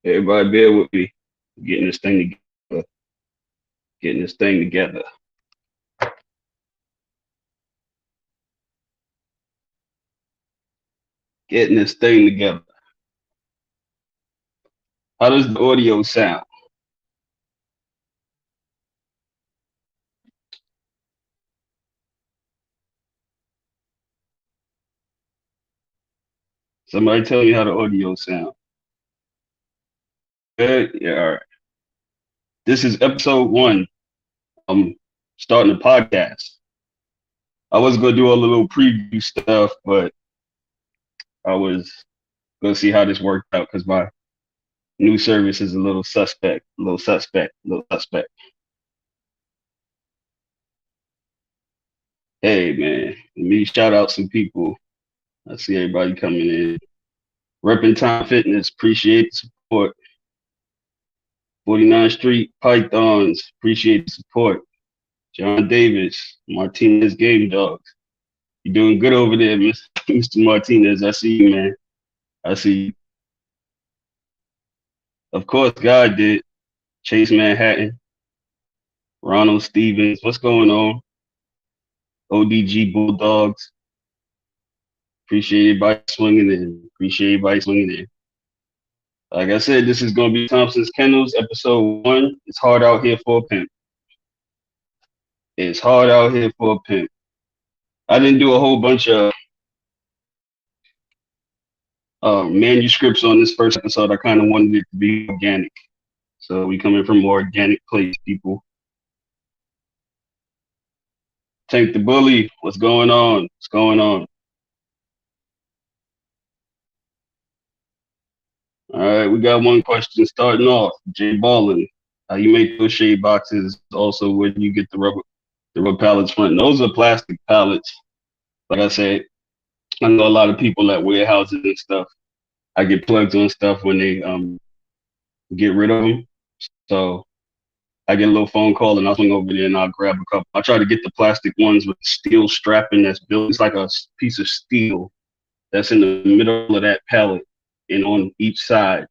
Everybody bear with me. Getting this thing together. Getting this thing together. Getting this thing together. How does the audio sound? Somebody tell me how the audio sound. Good? Yeah, all right. This is episode 1. I'm starting a podcast. I was gonna do all the little preview stuff, but I was gonna see how this worked out because my new service is a little suspect, a little suspect, a little suspect. Hey man, let me shout out some people. I see everybody coming in. Repping Time Fitness, appreciate the support. 49th Street Pythons, appreciate the support. John Davis, Martinez Game Dogs. You doing good over there, Mr. Martinez. I see you, man. I see you. Of course, God did. Chase Manhattan, Ronald Stevens. What's going on? ODG Bulldogs. Appreciate everybody swinging in. Appreciate everybody swinging in. Like I said, this is going to be Thompson'S Kennels, episode 1. It's hard out here for a pimp. It's hard out here for a pimp. I didn't do a whole bunch of manuscripts on this first episode. I kind of wanted it to be organic. So we coming from more organic place, people. Tank the Bully, what's going on? What's going on? All right, we got one question starting off. Jay Ballin, how you make those shade boxes? Also, where do you get the rubber pallets from? Those are plastic pallets. Like I said, I know a lot of people at warehouses and stuff. I get plugs on stuff when they get rid of them. So I get a little phone call and I'll swing over there and I'll grab a couple. I try to get the plastic ones with steel strapping that's built. It's like a piece of steel that's in the middle of that pallet and on each side.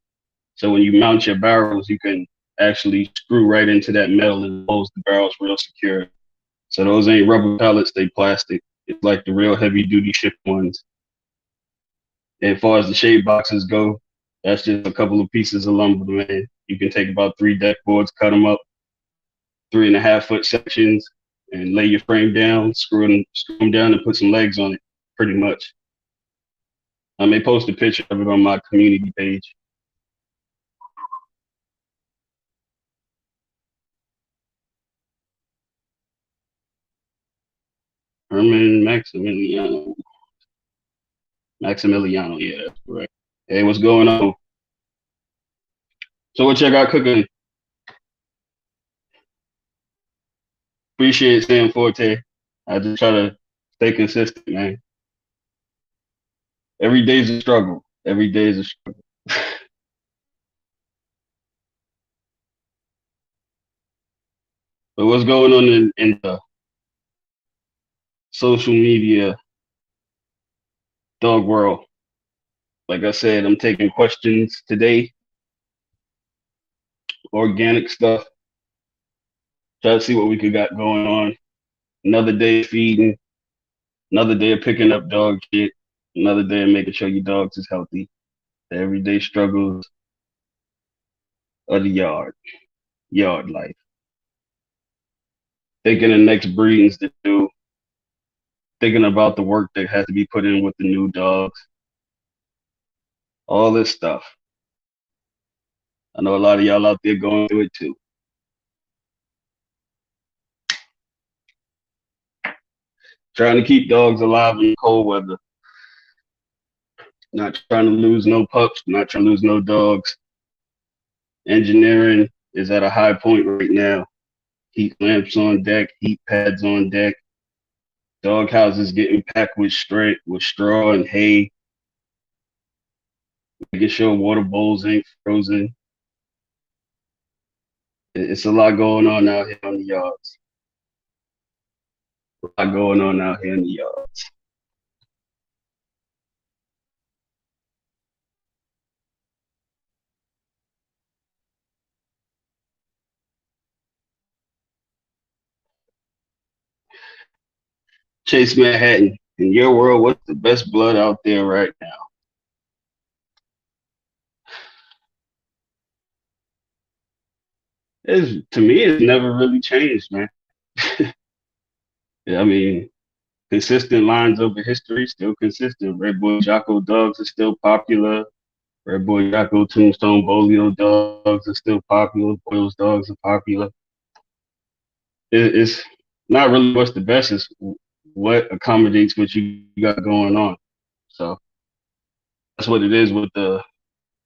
So when you mount your barrels, you can actually screw right into that metal and holds the barrels real secure. So those ain't rubber pallets, they plastic. It's like the real heavy duty ship ones. And as far as the shade boxes go, that's just a couple of pieces of lumber, man. You can take about 3 deck boards, cut them up, 3.5-foot sections, and lay your frame down, screw them down, and put some legs on it, pretty much. I may post a picture of it on my community page. Herman Maximiliano. Maximiliano, yeah, that's correct. Hey, what's going on? So what y'all got cooking? Appreciate Sam Forte. I just try to stay consistent, man. Every day's a struggle. Every day is a struggle. But what's going on in the social media dog world? Like I said, I'm taking questions today, organic stuff. Try to see what we could got going on. Another day of feeding, another day of picking up dog shit, another day of making sure your dogs is healthy. The everyday struggles of the yard life. Thinking of next breedings to do, thinking about the work that has to be put in with the new dogs, all this stuff. I know a lot of y'all out there going through it too. Trying to keep dogs alive in cold weather. Not trying to lose no pups, not trying to lose no dogs. Engineering is at a high point right now. Heat lamps on deck, heat pads on deck. Dog houses getting packed with straw and hay. Making sure water bowls ain't frozen. It's a lot going on out here on the yards. A lot going on out here in the yards. Chase Manhattan. In your world, what's the best blood out there right now? To me, it's never really changed, man. Yeah, I mean, consistent lines over history, still consistent. Red Boy Jocko dogs are still popular. Red Boy Jocko Tombstone Bolio dogs are still popular. Boyle's dogs are popular. It's not really what's the best, it's what accommodates what you got going on. So that's what it is with the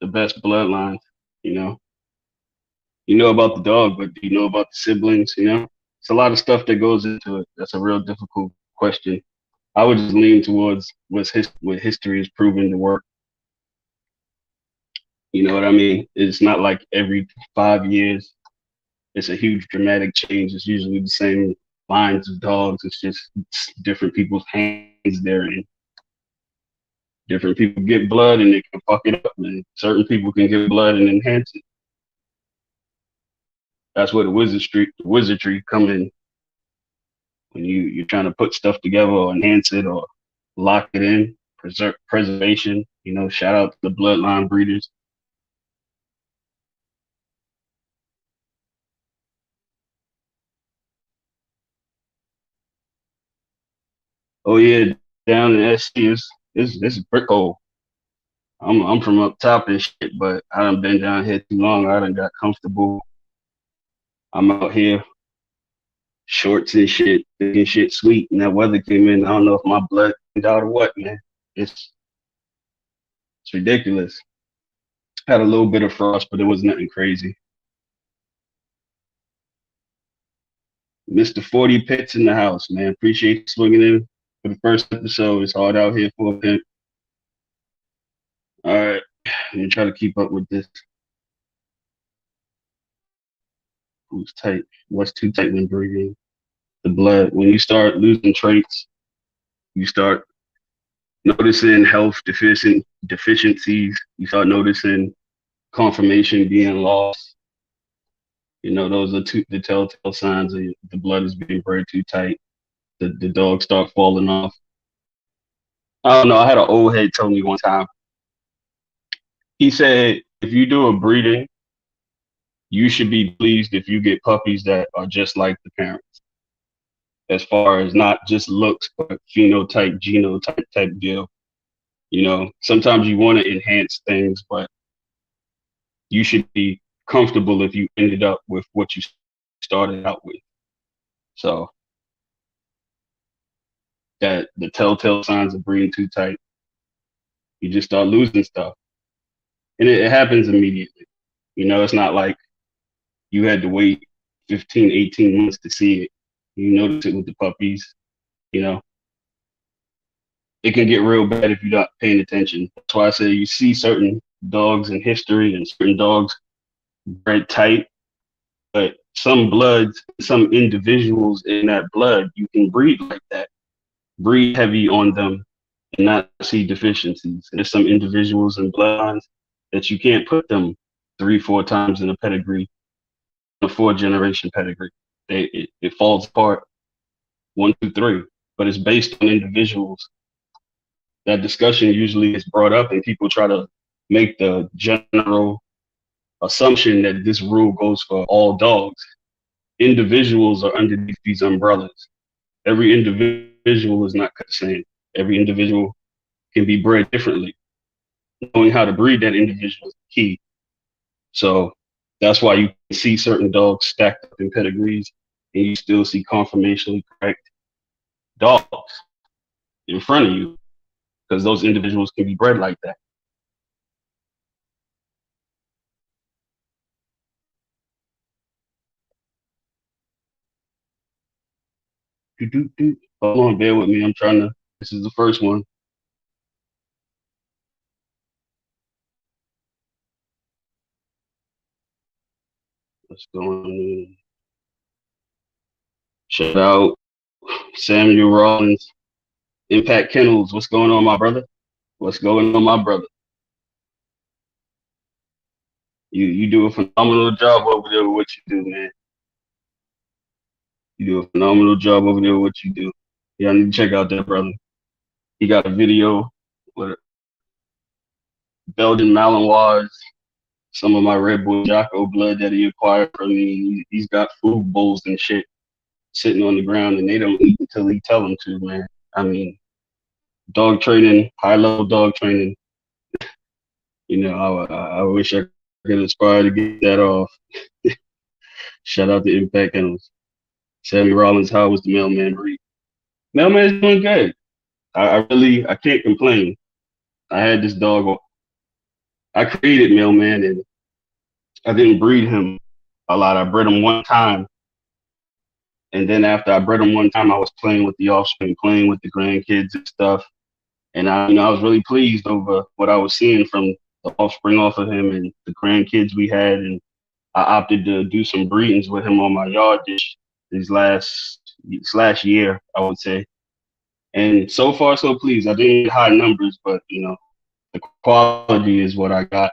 best bloodlines, you know. You know about the dog, but do you know about the siblings, you know? It's a lot of stuff that goes into it. That's a real difficult question. I would just lean towards what history has proven to work. You know what I mean? It's not like every 5 years it's a huge dramatic change. It's usually the same lines of dogs. It's different people's hands there, and different people get blood and they can fuck it up, and certain people can get blood and enhance it. That's where the wizardry come in when you're trying to put stuff together or enhance it or lock it in. Preservation. You know, shout out to the bloodline breeders. Oh yeah, down in SC is brick hole. I'm from up top and shit, but I done been down here too long. I done got comfortable. I'm out here, shorts and shit, thinking shit sweet, and that weather came in. I don't know if my blood went out or what, man. It's ridiculous. Had a little bit of frost, but it was nothing crazy. Mr. 40 Pits in the house, man. Appreciate you swinging in for the first episode. It's hard out here for a pimp. All right, let me try to keep up with this. Who's tight? What's too tight when breathing? The blood. When you start losing traits, you start noticing health deficiencies. You start noticing conformation being lost. You know, those are the telltale signs of the blood is being bred too tight. The dogs start falling off. I don't know. I had an old head tell me one time. He said, if you do a breeding, you should be pleased if you get puppies that are just like the parents, as far as not just looks, but phenotype, genotype type deal. You know, sometimes you want to enhance things, but you should be comfortable if you ended up with what you started out with. So that the telltale signs of breeding too tight, you just start losing stuff. And it happens immediately. You know, it's not like you had to wait 15, 18 months to see it. You notice it with the puppies, you know. It can get real bad if you're not paying attention. That's why I say you see certain dogs in history and certain dogs bred tight, but some bloods, some individuals in that blood, you can breed like that, breed heavy on them and not see deficiencies. There's some individuals and bloodlines that you can't put them 3, 4 times in a pedigree, a 4 generation pedigree. It falls apart 1, 2, 3, but it's based on individuals. That discussion usually is brought up and people try to make the general assumption that this rule goes for all dogs. Individuals are underneath these umbrellas. Every individual is not the same. Every individual can be bred differently. Knowing how to breed that individual is key. So that's why you can see certain dogs stacked up in pedigrees and you still see conformationally correct dogs in front of you because those individuals can be bred like that. Hold on, bear with me. I'm trying to. This is the first one. What's going on? Shout out Samuel Rollins, Impact Kennels. What's going on, my brother? What's going on, my brother? You do a phenomenal job over there with what you do, man. You do a phenomenal job over there with what you do. Yeah, I need to check out that brother. He got a video with Belgian Malinois, some of my Red Bull Jocko blood that he acquired from me. He's got food bowls and shit sitting on the ground, and they don't eat until he tell them to, man. I mean, dog training, high level dog training. You know, I wish I could aspire to get that off. Shout out to Impact Kennels. Sammy Rollins, how was the mailman breed? Mailman's doing good. I can't complain. I had this dog. I created Mailman, and I didn't breed him a lot. I bred him one time, and then after I bred him one time, I was playing with the offspring, playing with the grandkids and stuff. And I was really pleased over what I was seeing from the offspring off of him and the grandkids we had. And I opted to do some breedings with him on my yard this last year, I would say. And so far, so pleased. I didn't get high numbers, but the quality is what I got.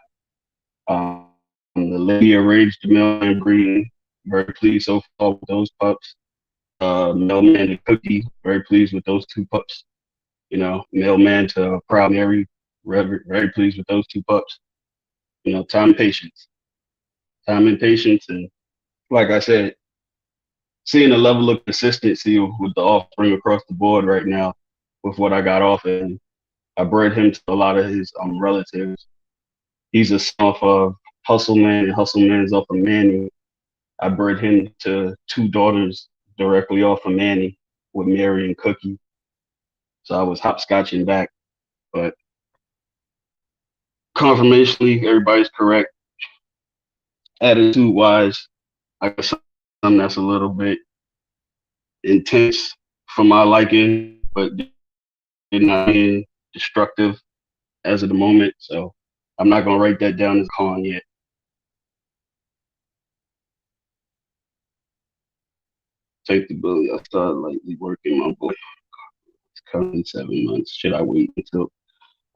The lady arranged the mailman breeding. Very pleased so far with those pups. Mailman and Cookie, very pleased with those two pups. Mailman to Proud Mary, very pleased with those two pups. Time and patience. Time and patience. And like I said, seeing a level of consistency with the offspring across the board right now with what I got off of him. I bred him to a lot of his relatives. He's a son of Hustle Man, and Hustle Man's off of Manny. I bred him to two daughters directly off of Manny with Mary and Cookie. So I was hopscotching back. But confirmationally, everybody's correct. Attitude wise, I got something that's a little bit intense for my liking, but not being destructive as of the moment. So I'm not gonna write that down as con yet. Take the bully. I started lightly working my boy. It's currently 7 months. Should I wait until?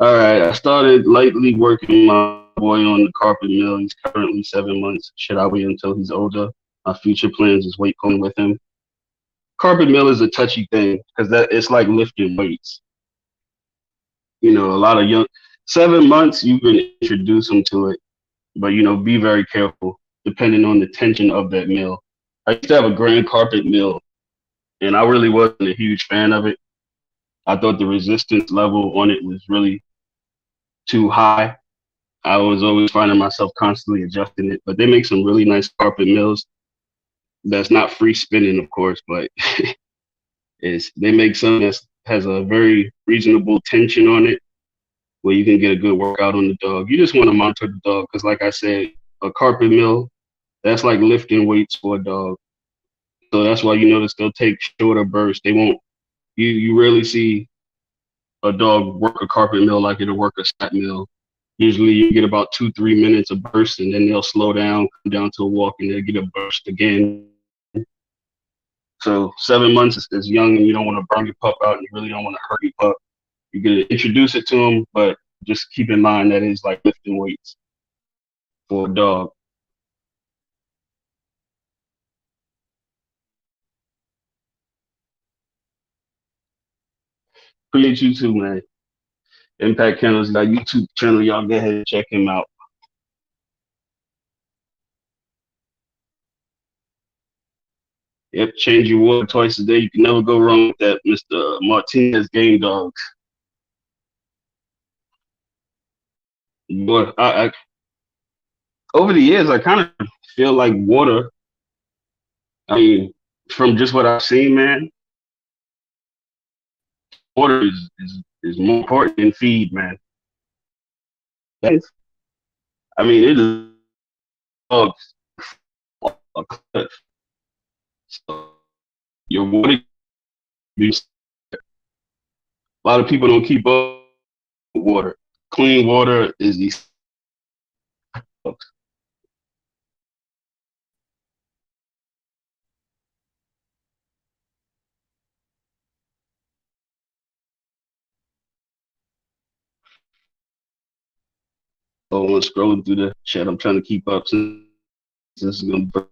All right, I started lightly working my boy on the carpet mill. He's currently 7 months. Should I wait until he's older? My future plans is weight pulling with him. Carpet mill is a touchy thing because it's like lifting weights. A lot of young 7 months you can introduce them to it, but be very careful depending on the tension of that mill. I used to have a grand carpet mill, and I really wasn't a huge fan of it. I thought the resistance level on it was really too high. I was always finding myself constantly adjusting it, but they make some really nice carpet mills. That's not free spinning, of course, but they make some that has a very reasonable tension on it where you can get a good workout on the dog. You just want to monitor the dog because, like I said, a carpet mill, that's like lifting weights for a dog. So that's why you notice they'll take shorter bursts. They won't. You rarely see a dog work a carpet mill like it'll work a sat mill. Usually you get about 2-3 minutes of burst, and then they'll slow down, come down to a walk, and they'll get a burst again. So 7 months is young, and you don't want to burn your pup out, and you really don't want to hurt your pup. You can introduce it to them, but just keep in mind that it's like lifting weights for a dog. Appreciate you too, man. Impact Kennels got YouTube channel. Y'all go ahead and check him out. Yep, change your water twice a day. You can never go wrong with that, Mr. Martinez Game Dogs. But over the years, I kind of feel like water. I mean, from just what I've seen, man, water is more important than feed, man. I mean, it is dogs a cliff. So your water, a lot of people don't keep up with water. Clean water is these. So I'm scrolling through the chat. I'm trying to keep up since this is going to be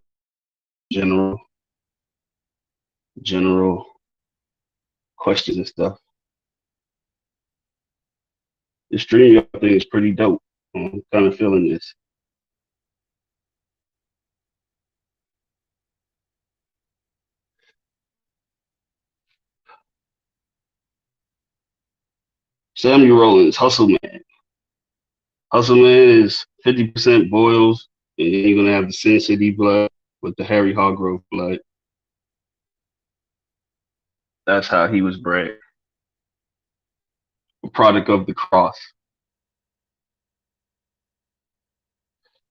general questions and stuff. The stream thing is pretty dope. I'm kind of feeling this. Samuel Rollins, Hustle Man. Hustle Man is 50% boils, and then you're gonna have the Sin City blood with the Harry Hargrove blood. That's how he was bred. A product of the cross.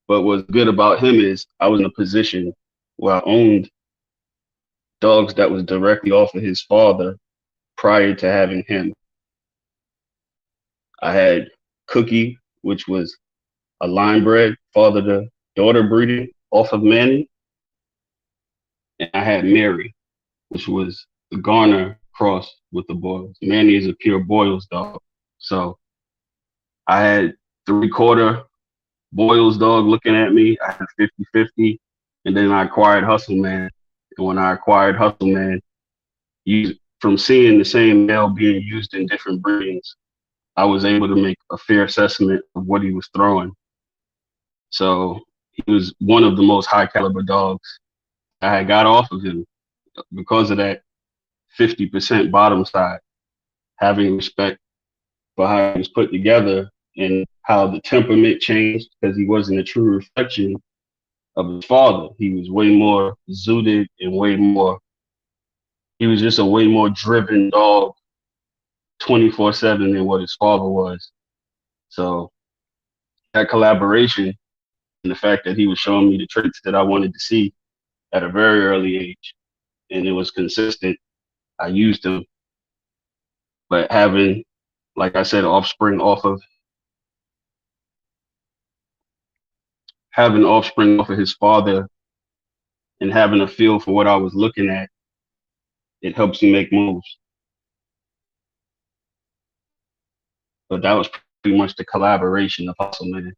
But what's good about him is I was in a position where I owned dogs that was directly off of his father prior to having him. I had Cookie, which was a line bred, father to daughter breeding off of Manny. And I had Mary, which was the Garner cross with the Boyles. Manny is a pure Boyles dog. So I had 3/4 Boyles dog looking at me. I had 50-50. And then I acquired Hustle Man. And when I acquired Hustle Man, from seeing the same male being used in different breedings, I was able to make a fair assessment of what he was throwing. So he was one of the most high caliber dogs I had got off of him because of that 50% bottom side, having respect for how he was put together and how the temperament changed because he wasn't a true reflection of his father. He was way more zooted and he was just a way more driven dog 24/7 than what his father was. So that collaboration and the fact that he was showing me the traits that I wanted to see at a very early age, and it was consistent, I used them. But having, like I said, offspring off of his father and having a feel for what I was looking at, it helps you make moves. But that was pretty much the collaboration of Hustle Man.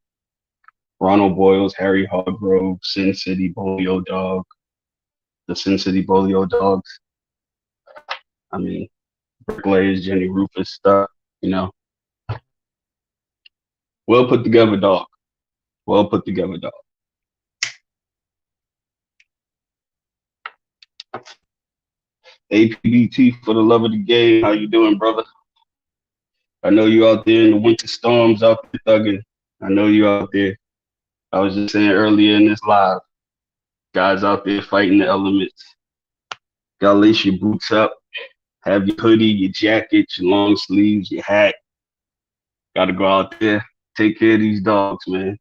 Ronald Boyles, Harry Hargrove, Sin City Bolio Dog, the Sin City Bolio Dogs. I mean, Bricklayers, Jenny Rufus stuff, you know. Well put together dog. Well put together dog. APBT for the love of the game. How you doing, brother? I know you out there in the winter storms out there thugging. I know you out there. I was just saying earlier in this live, guys out there fighting the elements. Gotta lace your boots up, have your hoodie, your jacket, your long sleeves, your hat. Gotta go out there, take care of these dogs, man.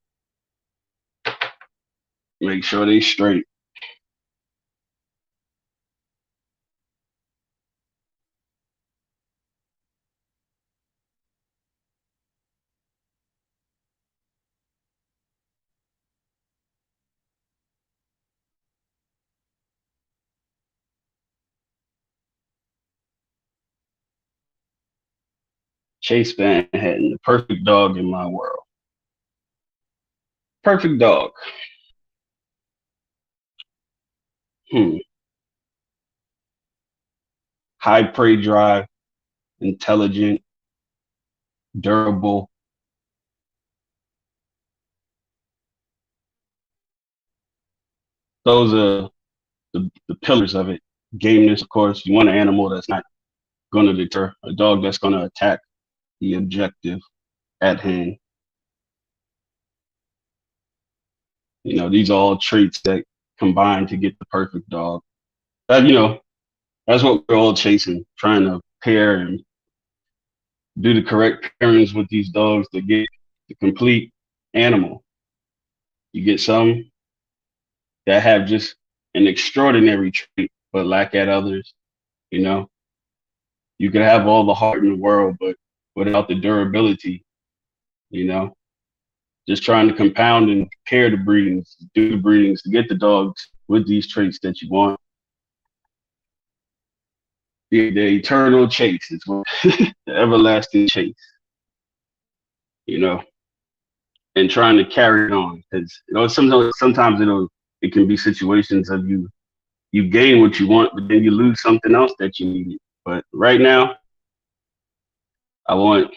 Make sure they straight. Chase Van Hatton, the perfect dog in my world. Perfect dog. High prey drive, intelligent, durable. Those are the pillars of it. Gameness, of course. You want an animal that's not going to deter, a dog that's going to attack the objective at hand. You know, these are all traits that combine to get the perfect dog. You know, that's what we're all chasing, trying to pair and do the correct pairings with these dogs to get the complete animal. You get some that have just an extraordinary trait, but lack at others. You know, you could have all the heart in the world, but without the durability, you know, just trying to compound and pair the breedings, do the breedings to get the dogs with these traits that you want. The eternal chase is what the everlasting chase, you know, and trying to carry it on because you know sometimes it can be situations of you gain what you want, but then you lose something else that you needed. But right now, I want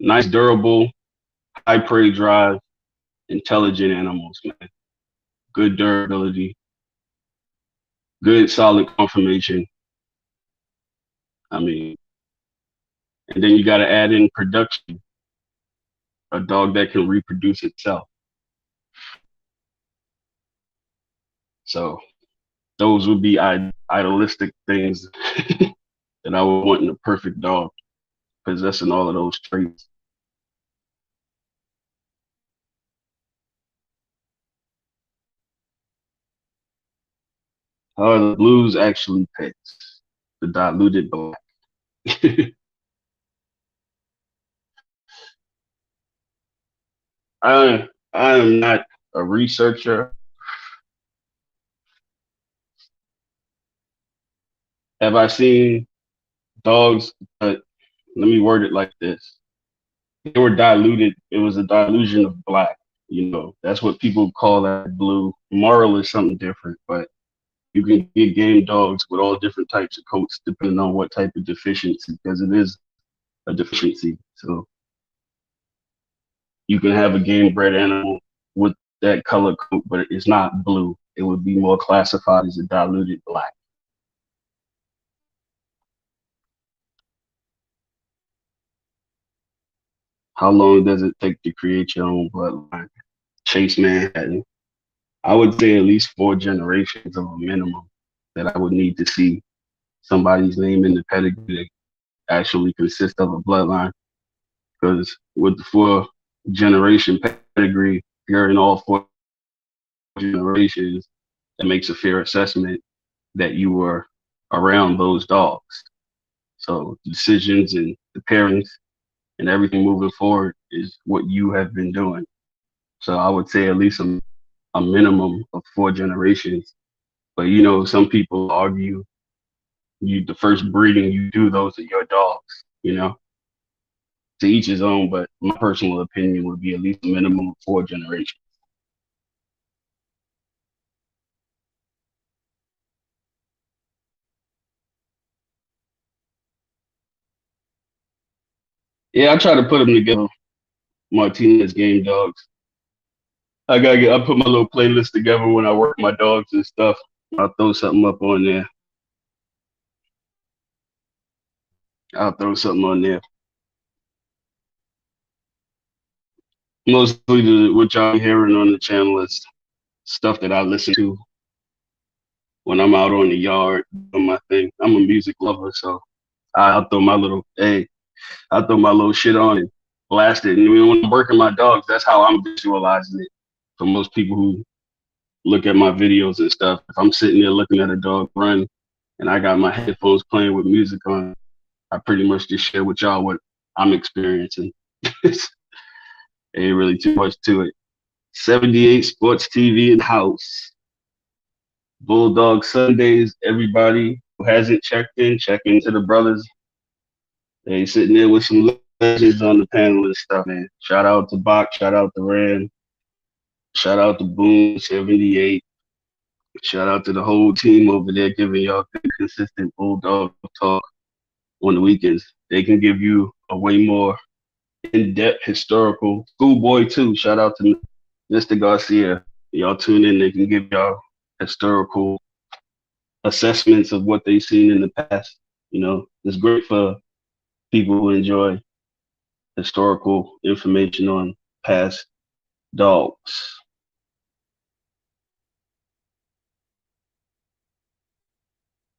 nice, durable, high prey drive, intelligent animals, man. Good durability, good solid conformation. I mean, and then you got to add in production, a dog that can reproduce itself. So those would be idealistic things that I would want in a perfect dog, possessing all of those traits. How are the blues actually picks? The diluted black. I am not a researcher. Have I seen dogs? But let me word it like this: they were diluted. It was a dilution of black. You know, that's what people call that blue. Moral is something different, but you can get game dogs with all different types of coats depending on what type of deficiency, because it is a deficiency. So you can have a game bred animal with that color coat, but it's not blue. It would be more classified as a diluted black. How long does it take to create your own bloodline? Chase Manhattan. I would say at least 4 generations of a minimum that I would need to see somebody's name in the pedigree that actually consists of a bloodline. Because with the 4 generation pedigree, if you're in all 4 generations, that makes a fair assessment that you were around those dogs. So decisions and the pairings and everything moving forward is what you have been doing. So I would say at least a minimum of 4 generations. But you know, some people argue you the first breeding you do those are your dogs, you know. To each his own, but my personal opinion would be at least a minimum of 4 generations. Yeah, I try to put them together. Martinez game dogs. I put my little playlist together when I work my dogs and stuff. I'll throw something up on there. I'll throw something on there. Mostly what y'all hearing on the channel is stuff that I listen to when I'm out on the yard doing my thing. I'm a music lover, so I'll throw my little I'll throw my little shit on and blast it. And when I'm working my dogs, that's how I'm visualizing it. For most people who look at my videos and stuff, if I'm sitting there looking at a dog run and I got my headphones playing with music on, I pretty much just share with y'all what I'm experiencing. Ain't really too much to it. 78 Sports TV in house. Bulldog Sundays. Everybody who hasn't checked in, check into the brothers. They sitting there with some legends on the panel and stuff, man. Shout out to Bach, shout out to Ram, shout out to Boom 78. Shout out to the whole team over there giving y'all good, consistent Bulldog talk on the weekends. They can give you a way more in-depth historical schoolboy too. Shout out to Mr. Garcia. Y'all tune in, they can give y'all historical assessments of what they've seen in the past. You know, it's great for people who enjoy historical information on past dogs.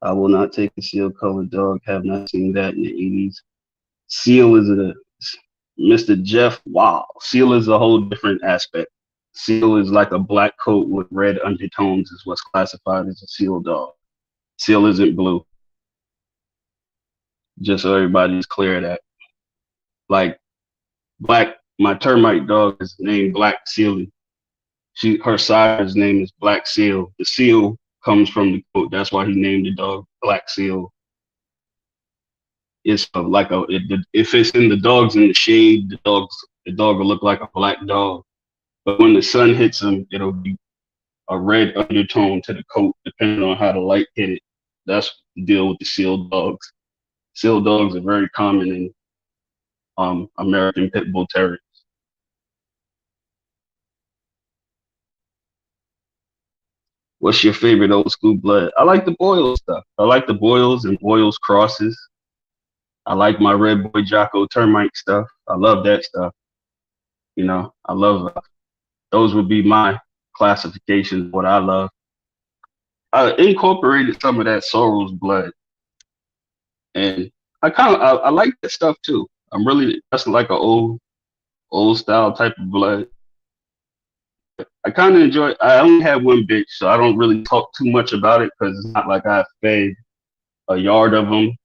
I will not take a seal colored dog. Have not seen that in the 80s. Seal is a Mr. Jeff. Wow. Seal is a whole different aspect. Seal is like a black coat with red undertones is what's classified as a seal dog. Seal isn't blue. Just so everybody's clear of that. Like black, my termite dog is named Black Sealy. Her sire's name is Black Seal. The seal comes from the coat. That's why he named the dog Black Seal. It's like if it's in the dogs in the shade, the dog will look like a black dog. But when the sun hits him, it'll be a red undertone to the coat, depending on how the light hit it. That's the deal with the seal dogs. Seal dogs are very common in American Pit Bull Terriers. What's your favorite old school blood? I like the Boyle stuff. I like the Boyles and Boyles crosses. I like my Red Boy Jocko termite stuff. I love that stuff. I love those would be my classifications. What I love. I incorporated some of that Sorrel's blood, and I like that stuff too. That's like an old style type of blood. I kind of enjoy. I only had one bitch, so I don't really talk too much about it because it's not like I fed a yard of them.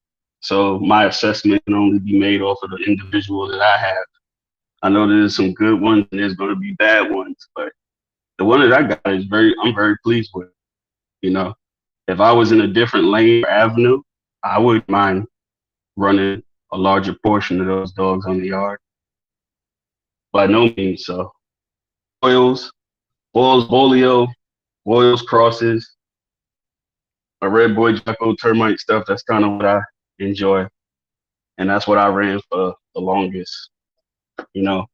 So my assessment can only be made off of the individual that I have. I know there's some good ones and there's going to be bad ones, but the one that I got I'm very pleased with. You know, if I was in a different lane or avenue, I wouldn't mind running a larger portion of those dogs on the yard. By no means. So oils, bolio, oils, crosses, a red boy Jocko termite stuff. That's kind of what I enjoy, and that's what I ran for the longest. You know,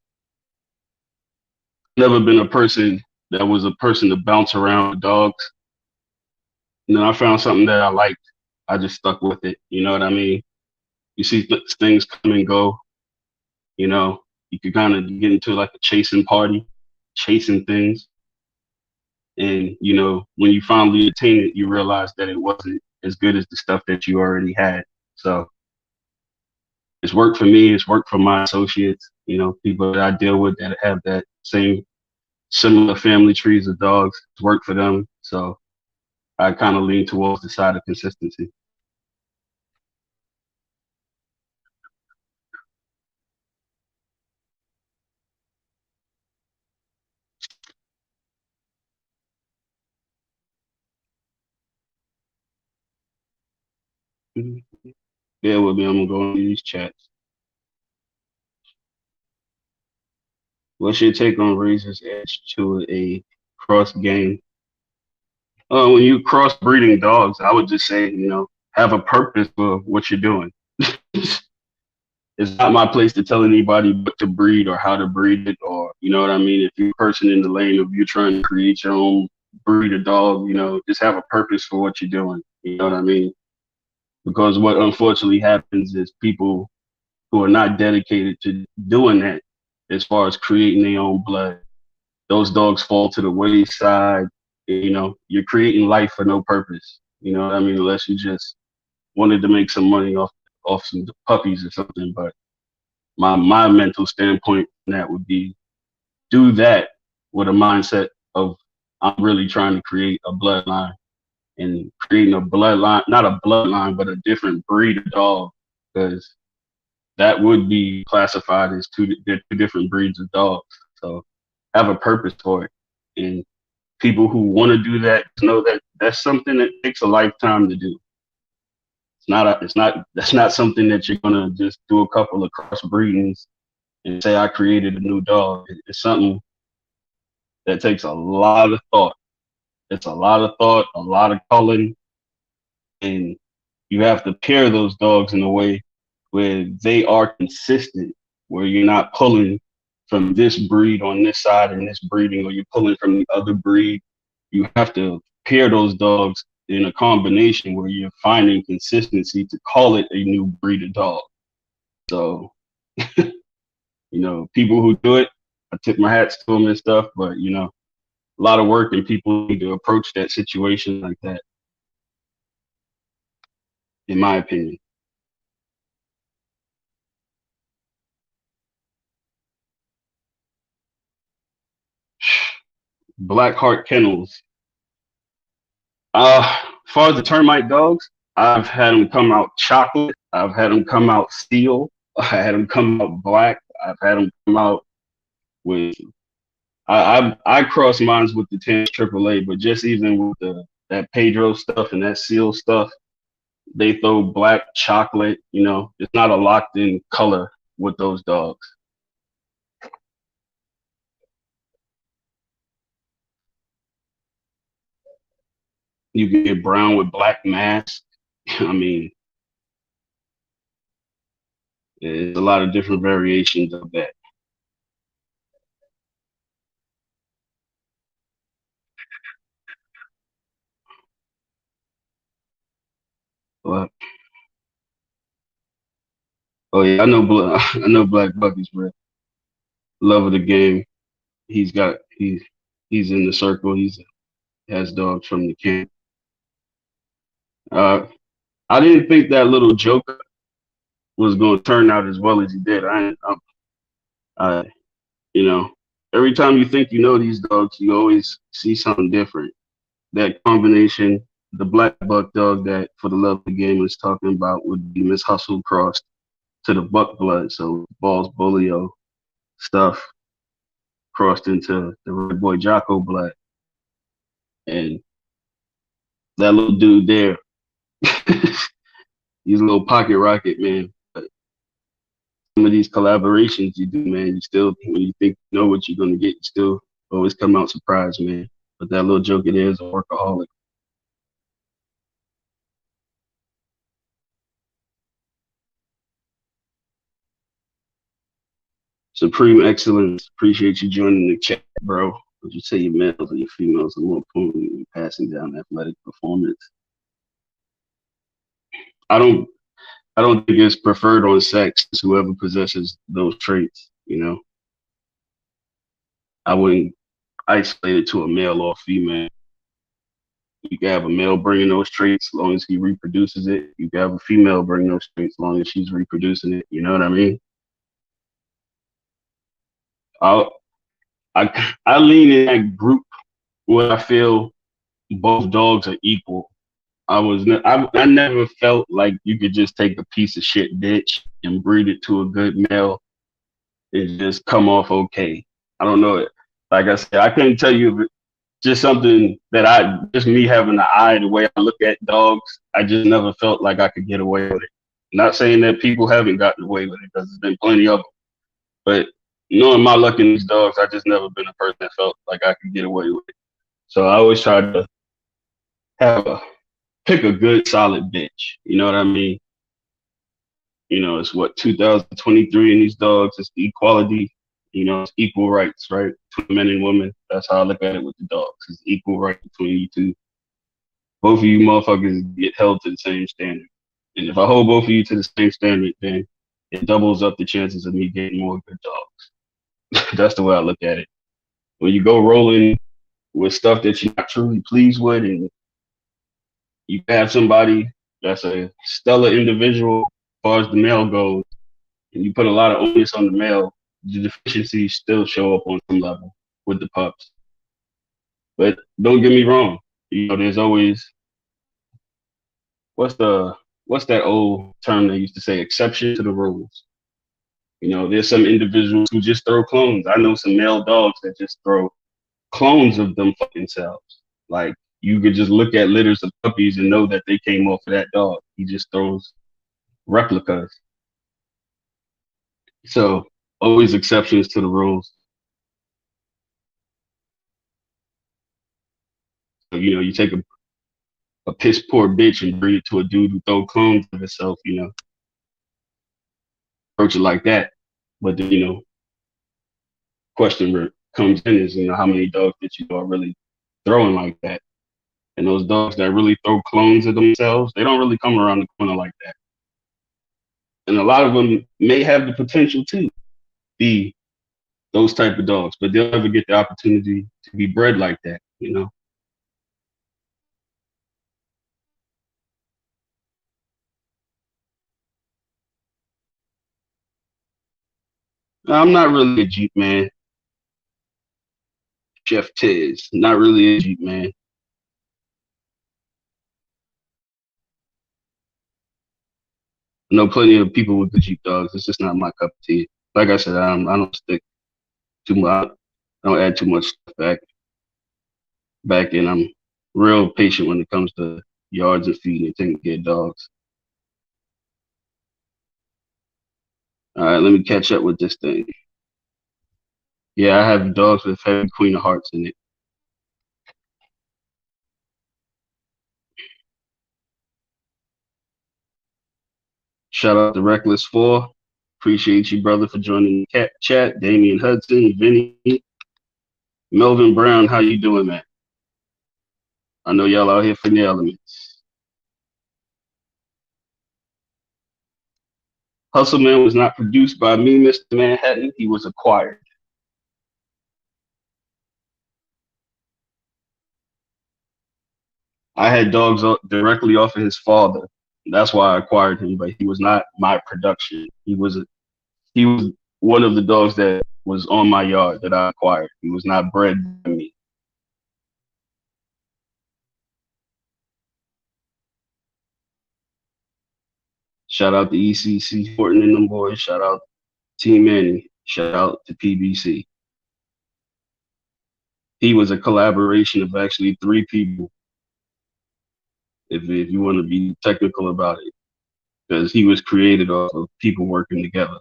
never been a person that was a person to bounce around with dogs. And then I found something that I liked. I just stuck with it. You know what I mean? You see things come and go. You know, you could kind of get into like a chasing party, chasing things. And, when you finally attain it, you realize that it wasn't as good as the stuff that you already had. So it's worked for me. It's worked for my associates, people that I deal with that have that same similar family trees of dogs. It's worked for them. So I kind of lean towards the side of consistency. Mhm. Bear with me. I'm going to go into these chats. What's your take on Razor's Edge to a cross game? When you cross breeding dogs, I would just say, have a purpose for what you're doing. It's not my place to tell anybody what to breed or how to breed it, or you know what I mean. If you're a person in the lane of you trying to create your own breed of dog, just have a purpose for what you're doing. You know what I mean? Because what unfortunately happens is people who are not dedicated to doing that, as far as creating their own blood, those dogs fall to the wayside. You're creating life for no purpose. You know what I mean? Unless you just wanted to make some money off some puppies or something. But my mental standpoint from that would be do that with a mindset of I'm really trying to create a bloodline and creating a bloodline, not a bloodline, but a different breed of dog, because that would be classified as two different breeds of dogs. So have a purpose for it. And people who want to do that know that that's something that takes a lifetime to do. That's not something that you're gonna just do a couple of cross breedings and say I created a new dog. It's something that takes a lot of thought. It's a lot of thought, a lot of culling, and you have to pair those dogs in a way where they are consistent, where you're not pulling from this breed on this side and this breeding, or you're pulling from the other breed. You have to pair those dogs in a combination where you're finding consistency to call it a new breed of dog. So, people who do it, I tip my hats to them and stuff, but a lot of work and people need to approach that situation like that, in my opinion. Blackheart Kennels. As far as the termite dogs, I've had them come out chocolate. I've had them come out steel. I had them come out black. I've had them come out with. I cross mines with the 10 AAA, but just even with that Pedro stuff and that seal stuff, they throw black chocolate. It's not a locked in color with those dogs. You can get brown with black mask. I mean, There's a lot of different variations of that. But oh yeah, I know I know Black Buckets, bro. Love of the game. He's got he's in the circle. He's has dogs from the camp. Uh, I didn't think that little Joker was going to turn out as well as he did. I, you know, every time you think you know these dogs, you always see something different. That combination, the black buck dog that for the love of the game is talking about would be Miss Hustle crossed to the buck blood. So balls bolio stuff crossed into the red boy Jocko blood. And that little dude there, he's a little pocket rocket, man. But some of these collaborations you do, man, you still, when you think you know what you're going to get, you still always come out surprised, man. But that little joker there is a workaholic. Supreme excellence. Appreciate you joining the chat, bro. Would you say your males and your females are more potent in passing down athletic performance? I don't. I don't think it's preferred on sex. It's whoever possesses those traits. I wouldn't isolate it to a male or female. You can have a male bringing those traits as long as he reproduces it. You can have a female bring those traits as long as she's reproducing it. You know what I mean? I I lean in that group where I feel both dogs are equal. I never felt like you could just take a piece of shit bitch and breed it to a good male and just come off okay. I don't know it. Like I said, I couldn't tell you if it's just something that just me having the eye, the way I look at dogs, I just never felt like I could get away with it. Not saying that people haven't gotten away with it because there's been plenty of them, but knowing my luck in these dogs, I just never been a person that felt like I could get away with it. So I always try to have a pick a good solid bitch. You know what I mean? It's what 2023 in these dogs. It's equality. It's equal rights, right? Between men and women. That's how I look at it with the dogs. It's equal right between you two. Both of you motherfuckers get held to the same standard. And if I hold both of you to the same standard, then it doubles up the chances of me getting more good dogs. That's the way I look at it. When you go rolling with stuff that you're not truly pleased with, and you have somebody that's a stellar individual as far as the male goes, and you put a lot of onus on the male, the deficiencies still show up on some level with the pups. But don't get me wrong, there's always what's the what's that old term they used to say, exception to the rules. There's some individuals who just throw clones. I know some male dogs that just throw clones of them fucking selves. Like you could just look at litters of puppies and know that they came off of that dog. He just throws replicas. So always exceptions to the rules. So, you take a piss poor bitch and breed it to a dude who throw clones of himself, approach it like that. But then, question comes in is, how many dogs that you are really throwing like that? And those dogs that really throw clones of themselves, they don't really come around the corner like that. And a lot of them may have the potential to be those type of dogs, but they'll never get the opportunity to be bred like that. I'm not really a Jeep man. Chef Tiz, not really a Jeep man. I know plenty of people with the Jeep dogs. It's just not my cup of tea. Like I said, I don't stick too much. I don't add too much stuff back in. I'm real patient when it comes to yards and feeding and taking care of dogs. All right, let me catch up with this thing. Yeah, I have dogs with heavy Queen of Hearts in it. Shout out to Reckless 4. Appreciate you, brother, for joining the chat. Damian Hudson, Vinny, Melvin Brown, how you doing, man? I know y'all out here for the elements. Hustle Man was not produced by me, Mr. Manhattan. He was acquired. I had dogs directly off of his father. That's why I acquired him, but he was not my production. He was one of the dogs that was on my yard that I acquired. He was not bred by me. Shout out to ECC Horton and them boys. Shout out Team Manny. Shout out to PBC. He was a collaboration of actually 3 people, if you want to be technical about it, because he was created off of people working together.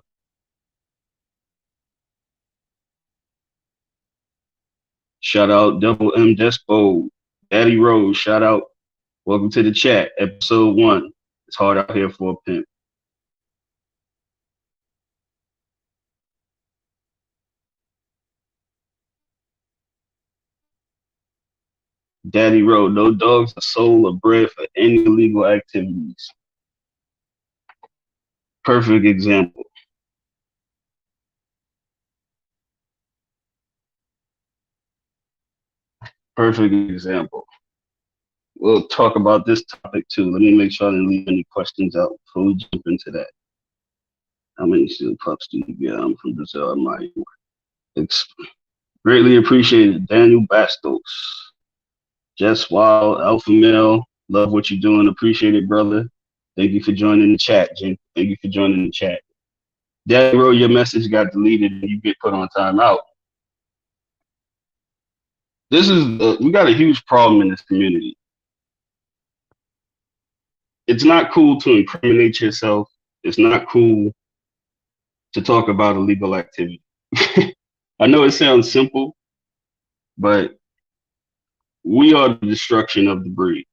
Shout out Double M Despo, Daddy Rose. Shout out. Welcome to the chat, episode 1. It's hard out here for a pimp. Daddy Road, no dogs are sold or bred for any illegal activities. Perfect example. Perfect example. We'll talk about this topic too. Let me make sure I didn't leave any questions out before we jump into that. How many steel pups do you get? I'm from Brazil. I might. Greatly appreciated. Daniel Bastos. Jess Wild, Alpha Male. Love what you're doing. Appreciate it, brother. Thank you for joining the chat, Jim. Thank you for joining the chat. Daddy Road, your message got deleted and you get put on timeout. We got a huge problem in this community. It's not cool to incriminate yourself. It's not cool to talk about illegal activity. I know it sounds simple, but we are the destruction of the breed.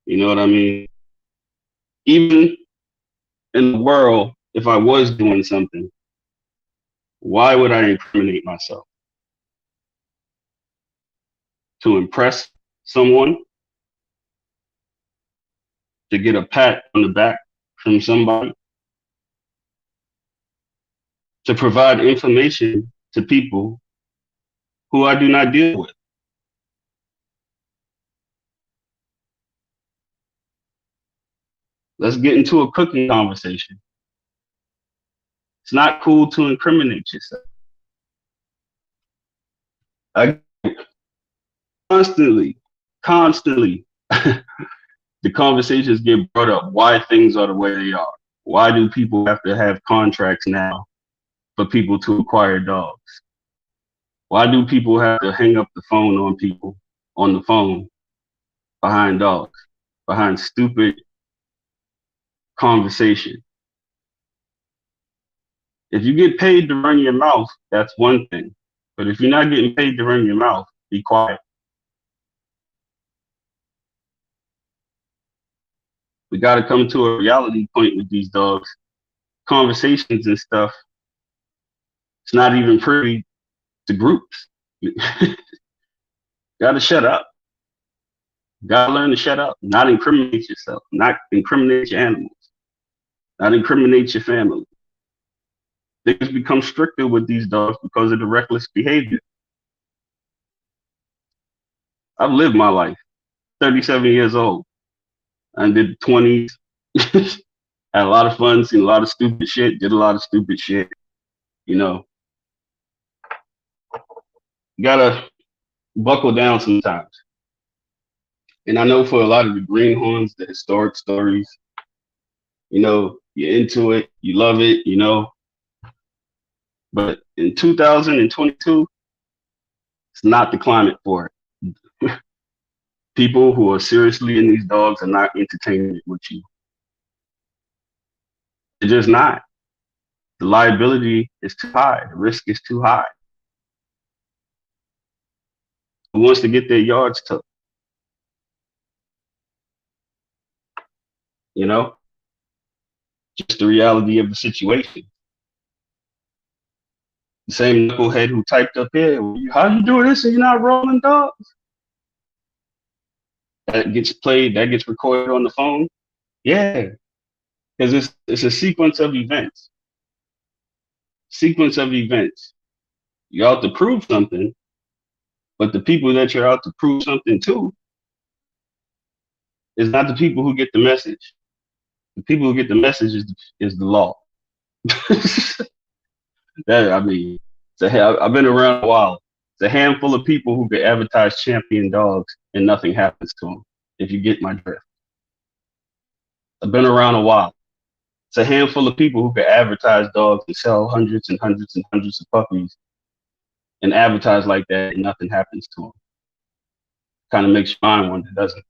You know what I mean? Even in the world, if I was doing something, why would I incriminate myself? To impress someone? To get a pat on the back from somebody? To provide information to people who I do not deal with? Let's get into a cooking conversation. It's not cool to incriminate yourself. I constantly, the conversations get brought up. Why things are the way they are. Why do people have to have contracts now for people to acquire dogs? Why do people have to hang up the phone on people on the phone behind dogs, behind stupid conversation? If you get paid to run your mouth, that's one thing. But if you're not getting paid to run your mouth, be quiet. We got to come to a reality point with these dogs. Conversations and stuff, it's not even privy to groups. Got to shut up. Got to learn to shut up. Not incriminate yourself. Not incriminate your animals. Not incriminate your family. Things become stricter with these dogs because of the reckless behavior. I've lived my life. 37 years old. I did 20s. Had a lot of fun, seen a lot of stupid shit, did a lot of stupid shit. You know, you gotta buckle down sometimes. And I know for a lot of the greenhorns, the historic stories, you know, you're into it, you love it, you know. But in 2022, it's not the climate for it. People who are seriously in these dogs are not entertaining it with you. They're just not. The liability is too high. The risk is too high. Who wants to get their yards took? You know, just the reality of the situation. The same knucklehead who typed up here, how you doing this and you're not rolling dogs? That gets played, that gets recorded on the phone. Yeah, because it's a sequence of events. Sequence of events. You're out to prove something, but the people that you're out to prove something to is not the people who get the message. The people who get the message is the law. That I mean, I've been around a while. It's a handful of people who can advertise champion dogs and nothing happens to them. If you get my drift, I've been around a while. It's a handful of people who can advertise dogs and sell hundreds and hundreds and hundreds of puppies and advertise like that and nothing happens to them. Kind of makes your mind wonder, doesn't it?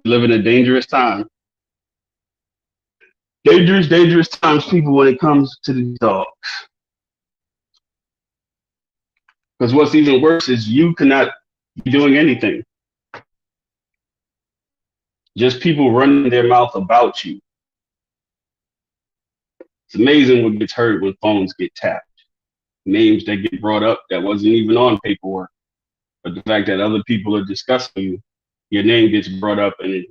We live in a dangerous time. Dangerous, dangerous times, people, when it comes to the dogs. Because what's even worse is you cannot be doing anything. Just people running their mouth about you. It's amazing what gets heard when phones get tapped. Names that get brought up that wasn't even on paperwork. But the fact that other people are discussing you, your name gets brought up and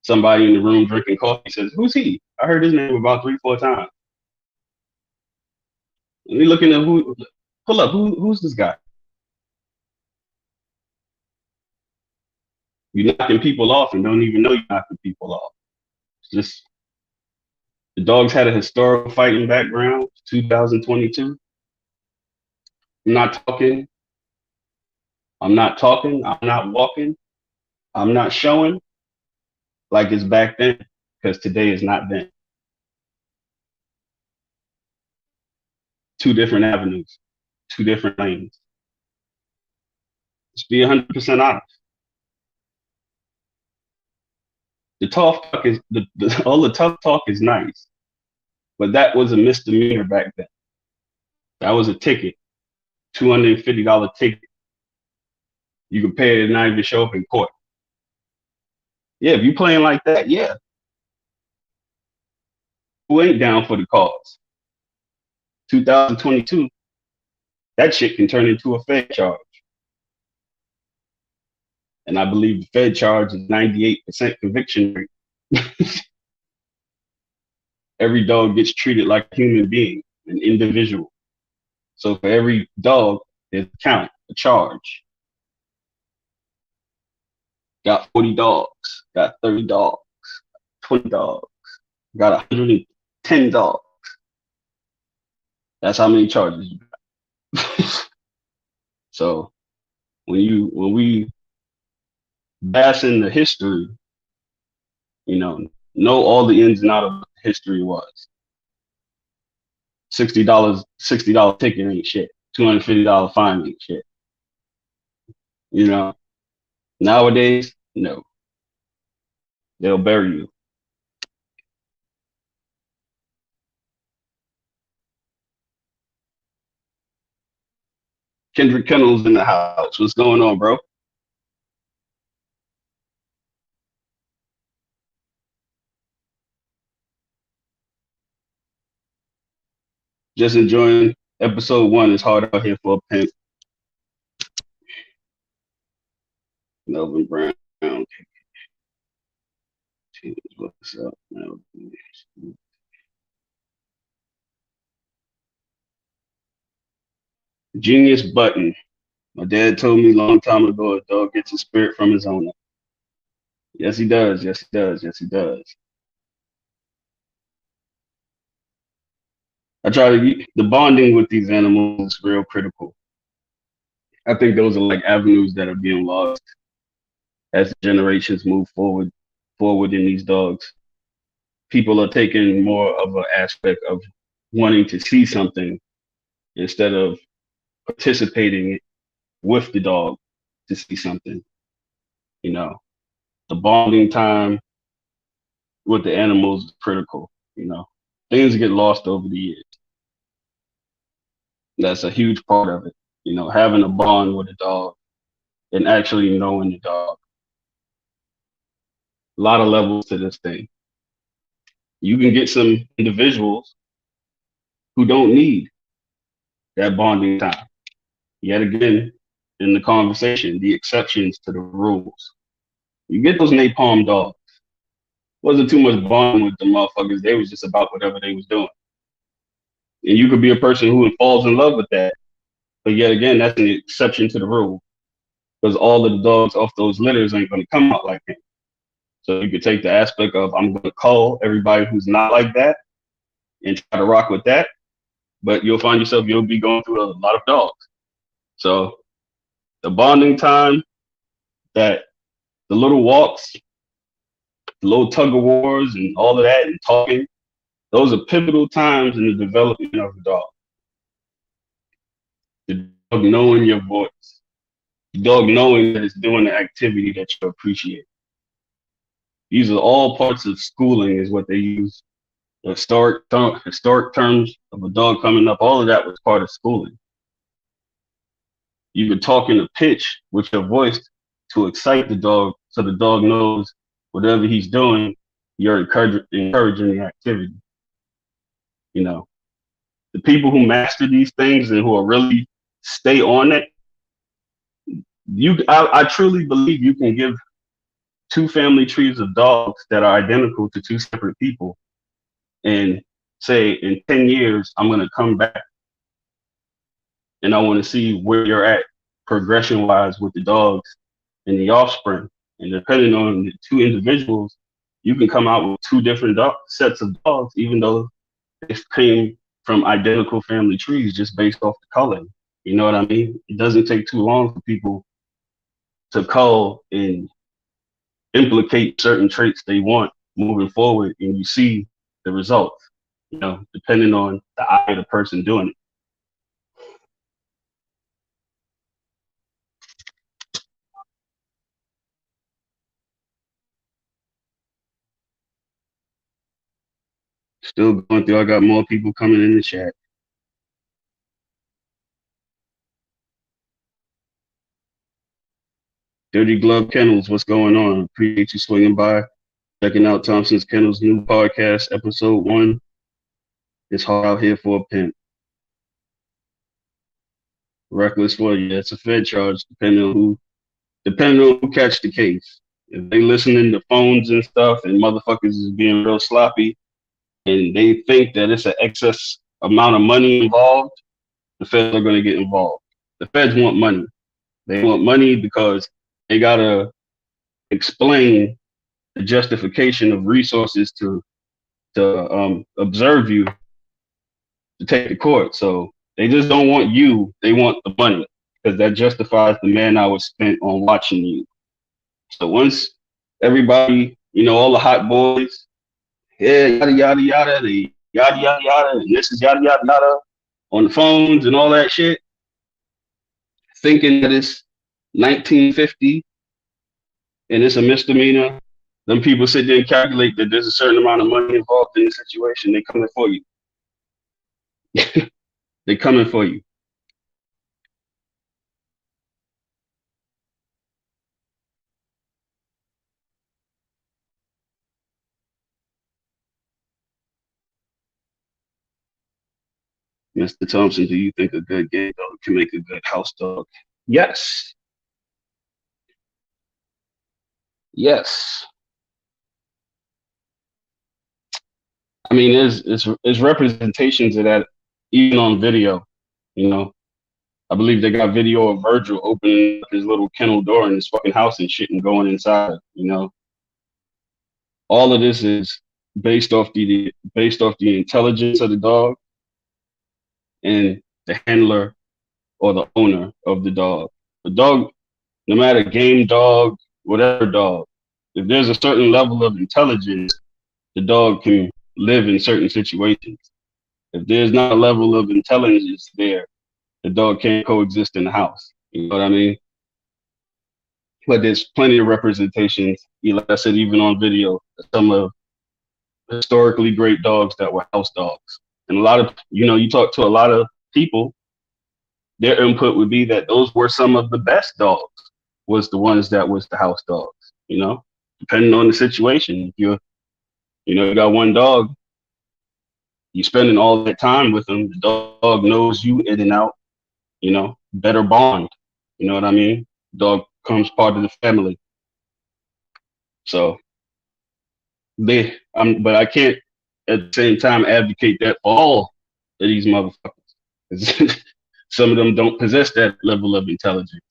somebody in the room drinking coffee says, "Who's he? I heard his name about 3-4 times." And we looking at pull up, who's this guy? You're knocking people off and don't even know you're knocking people off. It's just the dogs had a historical fighting background, 2022. I'm not talking. I'm not talking. I'm not walking. I'm not showing like it's back then because today is not then. Two different avenues, two different lanes. Let's be 100% honest. The tough talk is all the tough talk is nice, but that was a misdemeanor back then. That was a ticket, $250 ticket. You could pay it and not even show up in court. Yeah, if you playing like that, yeah. Who ain't down for the cause? 2022, that shit can turn into a Fed charge. And I believe the Fed charge is 98% conviction rate. Every dog gets treated like a human being, an individual. So for every dog, there's a count, a charge. Got 40 dogs, got 30 dogs, 20 dogs, got 110 dogs. That's how many charges you got. So when we bash in the history, know all the ins and outs of what history was. $60 ticket ain't shit. $250 fine ain't shit. Nowadays, no. They'll bury you. Kendrick Kennel's in the house. What's going on, bro? Just enjoying episode 1. It's hard out here for a pimp. Melvin Brown. What's up, Melvin? Genius button. My dad told me a long time ago a dog gets his spirit from his owner. Yes, he does. Yes, he does. Yes, he does. I try to the bonding with these animals is real critical. I think those are like avenues that are being lost as generations move forward in these dogs. People are taking more of an aspect of wanting to see something instead of participating with the dog to see something. The bonding time with the animals is critical. Things get lost over the years. That's a huge part of it. Having a bond with a dog and actually knowing the dog. a lot of levels to this thing. You can get some individuals who don't need that bonding time. Yet again, in the conversation, the exceptions to the rules. You get those napalm dogs. Wasn't too much bonding with the motherfuckers. They was just about whatever they was doing. And you could be a person who falls in love with that. But yet again, that's an exception to the rule. Because all of the dogs off those litters ain't going to come out like him. So you could take the aspect of, I'm going to call everybody who's not like that and try to rock with that. But you'll find yourself, you'll be going through a lot of dogs. So the bonding time, that the little walks, the little tug of wars and all of that and talking, those are pivotal times in the development of a dog. The dog knowing your voice, the dog knowing that it's doing the activity that you appreciate. These are all parts of schooling, is what they use. The historic terms of a dog coming up, all of that was part of schooling. You could talk in a pitch with your voice to excite the dog, so the dog knows whatever he's doing, you're encouraging the activity. You know, the people who master these things and who are really stay on it, I truly believe you can give two family trees of dogs that are identical to two separate people and say, in 10 years, I'm going to come back and I want to see where you're at progression wise with the dogs and the offspring. And depending on the two individuals, you can come out with two different sets of dogs, even though they came from identical family trees just based off the color. You know what I mean? It doesn't take too long for people to cull and implicate certain traits they want moving forward, and you see the results, you know, depending on the eye of the person doing it. Still going through, I got more people coming in the chat. Dirty Glove Kennels, what's going on? Appreciate you swinging by, checking out Thompson'S Kennel's new podcast, episode 1. It's hard out here for a pimp. Reckless for you. It's a Fed charge, depending on who catch the case. If they listening to phones and stuff and motherfuckers is being real sloppy and they think that it's an excess amount of money involved, the feds are going to get involved. The feds want money. They want money because they got to explain the justification of resources to observe you to take to court. So they just don't want you. They want the money because that justifies the man hours spent on watching you. So once everybody, you know, all the hot boys, yeah, yada, yada, yada, the yada, yada, yada, and this is yada, yada, yada, on the phones and all that shit, thinking that it's 1950 and it's a misdemeanor, then people sit there and calculate that there's a certain amount of money involved in the situation. They coming for you. They coming for you. Mr. Thompson, do you think a good game dog can make a good house dog? Yes. Yes. I mean, there's representations of that even on video. You know, I believe they got video of Virgil opening his little kennel door in his fucking house and shit and going inside. You know, all of this is based off the intelligence of the dog and the handler or the owner of the dog. The dog, no matter game dog, whatever dog, if there's a certain level of intelligence, the dog can live in certain situations. If there's not a level of intelligence there, the dog can't coexist in the house. You know what I mean? But there's plenty of representations, like I said, even on video, some of historically great dogs that were house dogs. And a lot of, you know, you talk to a lot of people, their input would be that those were some of the best dogs, was the ones that was the house dogs, you know? depending on the situation. If you got one dog, you spending all that time with him. The dog knows you in and out. Better bond. You know what I mean? Dog comes part of the family. So but I can't at the same time advocate that for all of these motherfuckers. Some of them don't possess that level of intelligence.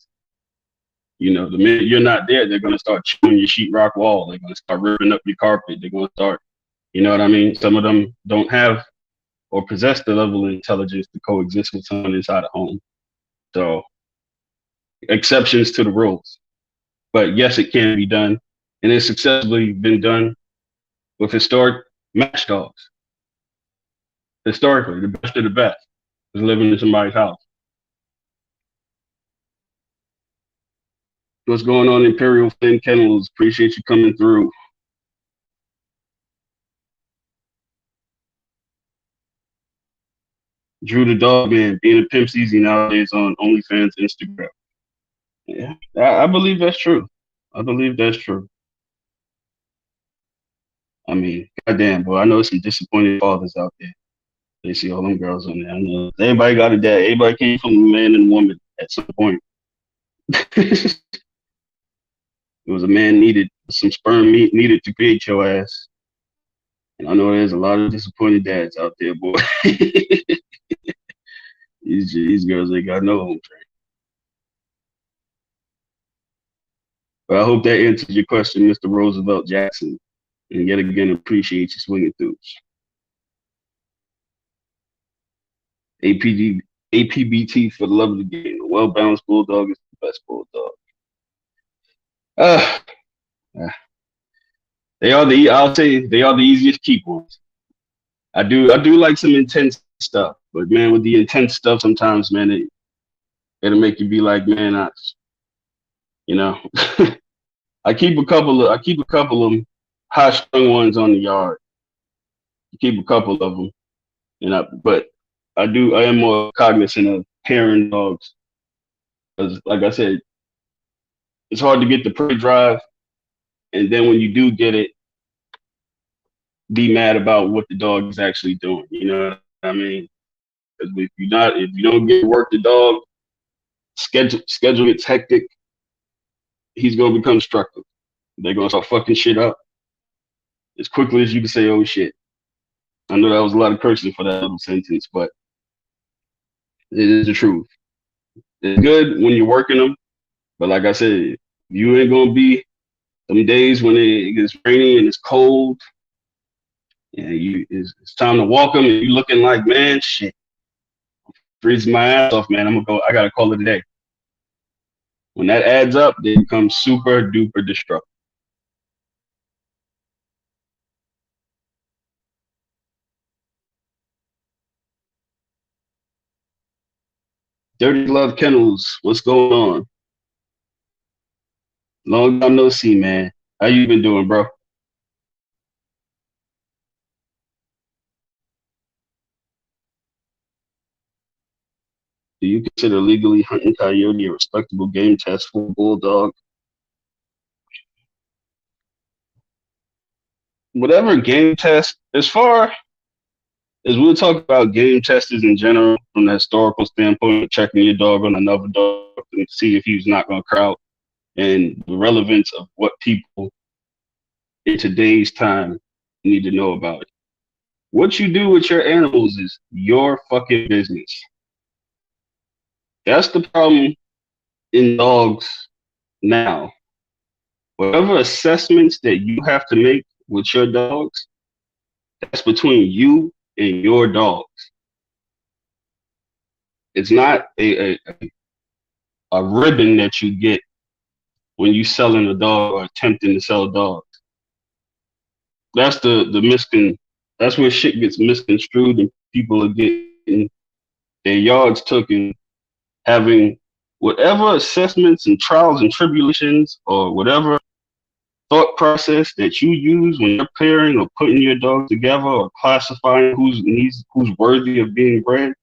The minute you're not there, they're gonna start chewing your sheetrock wall. They're gonna start ripping up your carpet. They're gonna start, you know what I mean? Some of them don't have or possess the level of intelligence to coexist with someone inside a home. So exceptions to the rules. But yes, it can be done. And it's successfully been done with historic match dogs. Historically, the best of the best is living in somebody's house. What's going on, Imperial Flynn Kennels? Appreciate you coming through. Drew the Dog Man, being a pimp's easy nowadays on OnlyFans, Instagram. Yeah, I believe that's true. I believe that's true. I mean, goddamn, boy, I know some disappointed fathers out there. They see all them girls on there. I know everybody got a dad. Everybody came from a man and a woman at some point. It was a man needed, some sperm needed to create your ass. And I know there's a lot of disappointed dads out there, boy. These girls ain't got no home training. But I hope that answers your question, Mr. Roosevelt Jackson. And yet again, appreciate you swinging through. APBT for the love of the game. A well-balanced bulldog is the best bulldog. I'll say they are the easiest keep ones. I do like some intense stuff, but man, with the intense stuff, sometimes, man, it'll make you be like, man, I keep a couple of them high-strung ones on the yard. I keep a couple of them, but I am more cognizant of pairing dogs because, like I said, it's hard to get the prey drive, and then when you do get it, be mad about what the dog is actually doing. You know what I mean? Because if you don't get to work the dog, schedule gets hectic. He's gonna become destructive. They're gonna start fucking shit up as quickly as you can say, "Oh shit." I know that was a lot of cursing for that little sentence, but it is the truth. It's good when you're working them, but like I said, you ain't gonna be some days when it gets rainy and it's cold, and it's time to walk them, and you looking like, man, shit, freezing my ass off, man. I gotta call it a day. When that adds up, they become super duper destructive. Dirty Love Kennels, what's going on? Long time no see, man. How you been doing, bro? Do you consider legally hunting coyote a respectable game test for a bulldog? Whatever game test, as far as we'll talk about game testers in general, from the historical standpoint, checking your dog on another dog and see if he's not going to crowd, and the relevance of what people in today's time need to know about it. What you do with your animals is your fucking business. That's the problem in dogs now. Whatever assessments that you have to make with your dogs, that's between you and your dogs. It's not a ribbon that you get when you selling a dog or attempting to sell dogs. That's that's where shit gets misconstrued and people are getting their yards taken, having whatever assessments and trials and tribulations or whatever thought process that you use when you're pairing or putting your dog together or classifying who's worthy of being bred.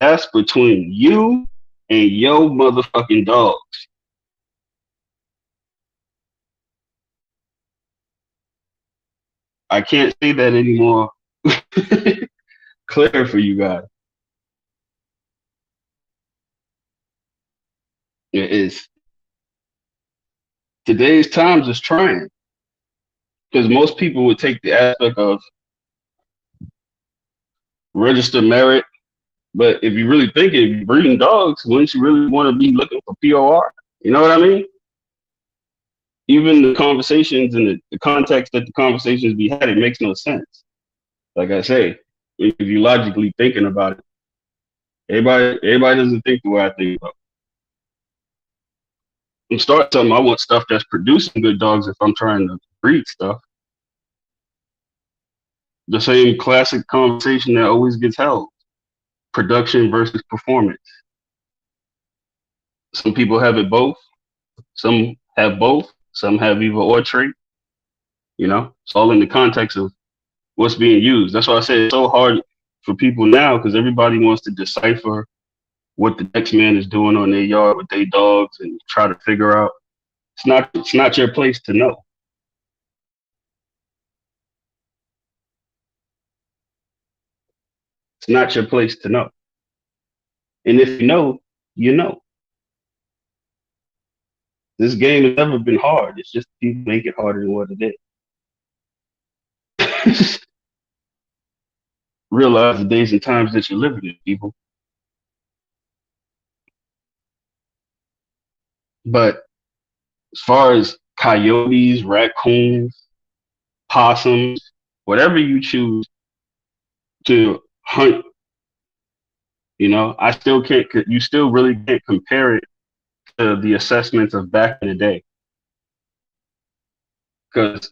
That's between you and your motherfucking dogs. I can't say that anymore. Clear for you guys. It is. Today's times is trying because most people would take the aspect of register merit, but if you really think it, if you're breeding dogs, wouldn't you really want to be looking for POR? You know what I mean? Even the conversations and the context that the conversations be had, it makes no sense. Like I say, if you logically thinking about it, everybody doesn't think the way I think about it. I'm starting something, I want stuff that's producing good dogs if I'm trying to breed stuff. The same classic conversation that always gets held. Production versus performance. Some people have it both. Some have both. Some have either or trait. You know, it's all in the context of what's being used. That's why I say it's so hard for people now because everybody wants to decipher what the next man is doing on their yard with their dogs and try to figure out. It's not your place to know. It's not your place to know. And if you know, you know. This game has never been hard. It's just people make it harder than what it is. Realize the days and times that you're living in, people. But as far as coyotes, raccoons, possums, whatever you choose to hunt, you know, I still can't, you still really can't compare it to the assessments of back in the day. Because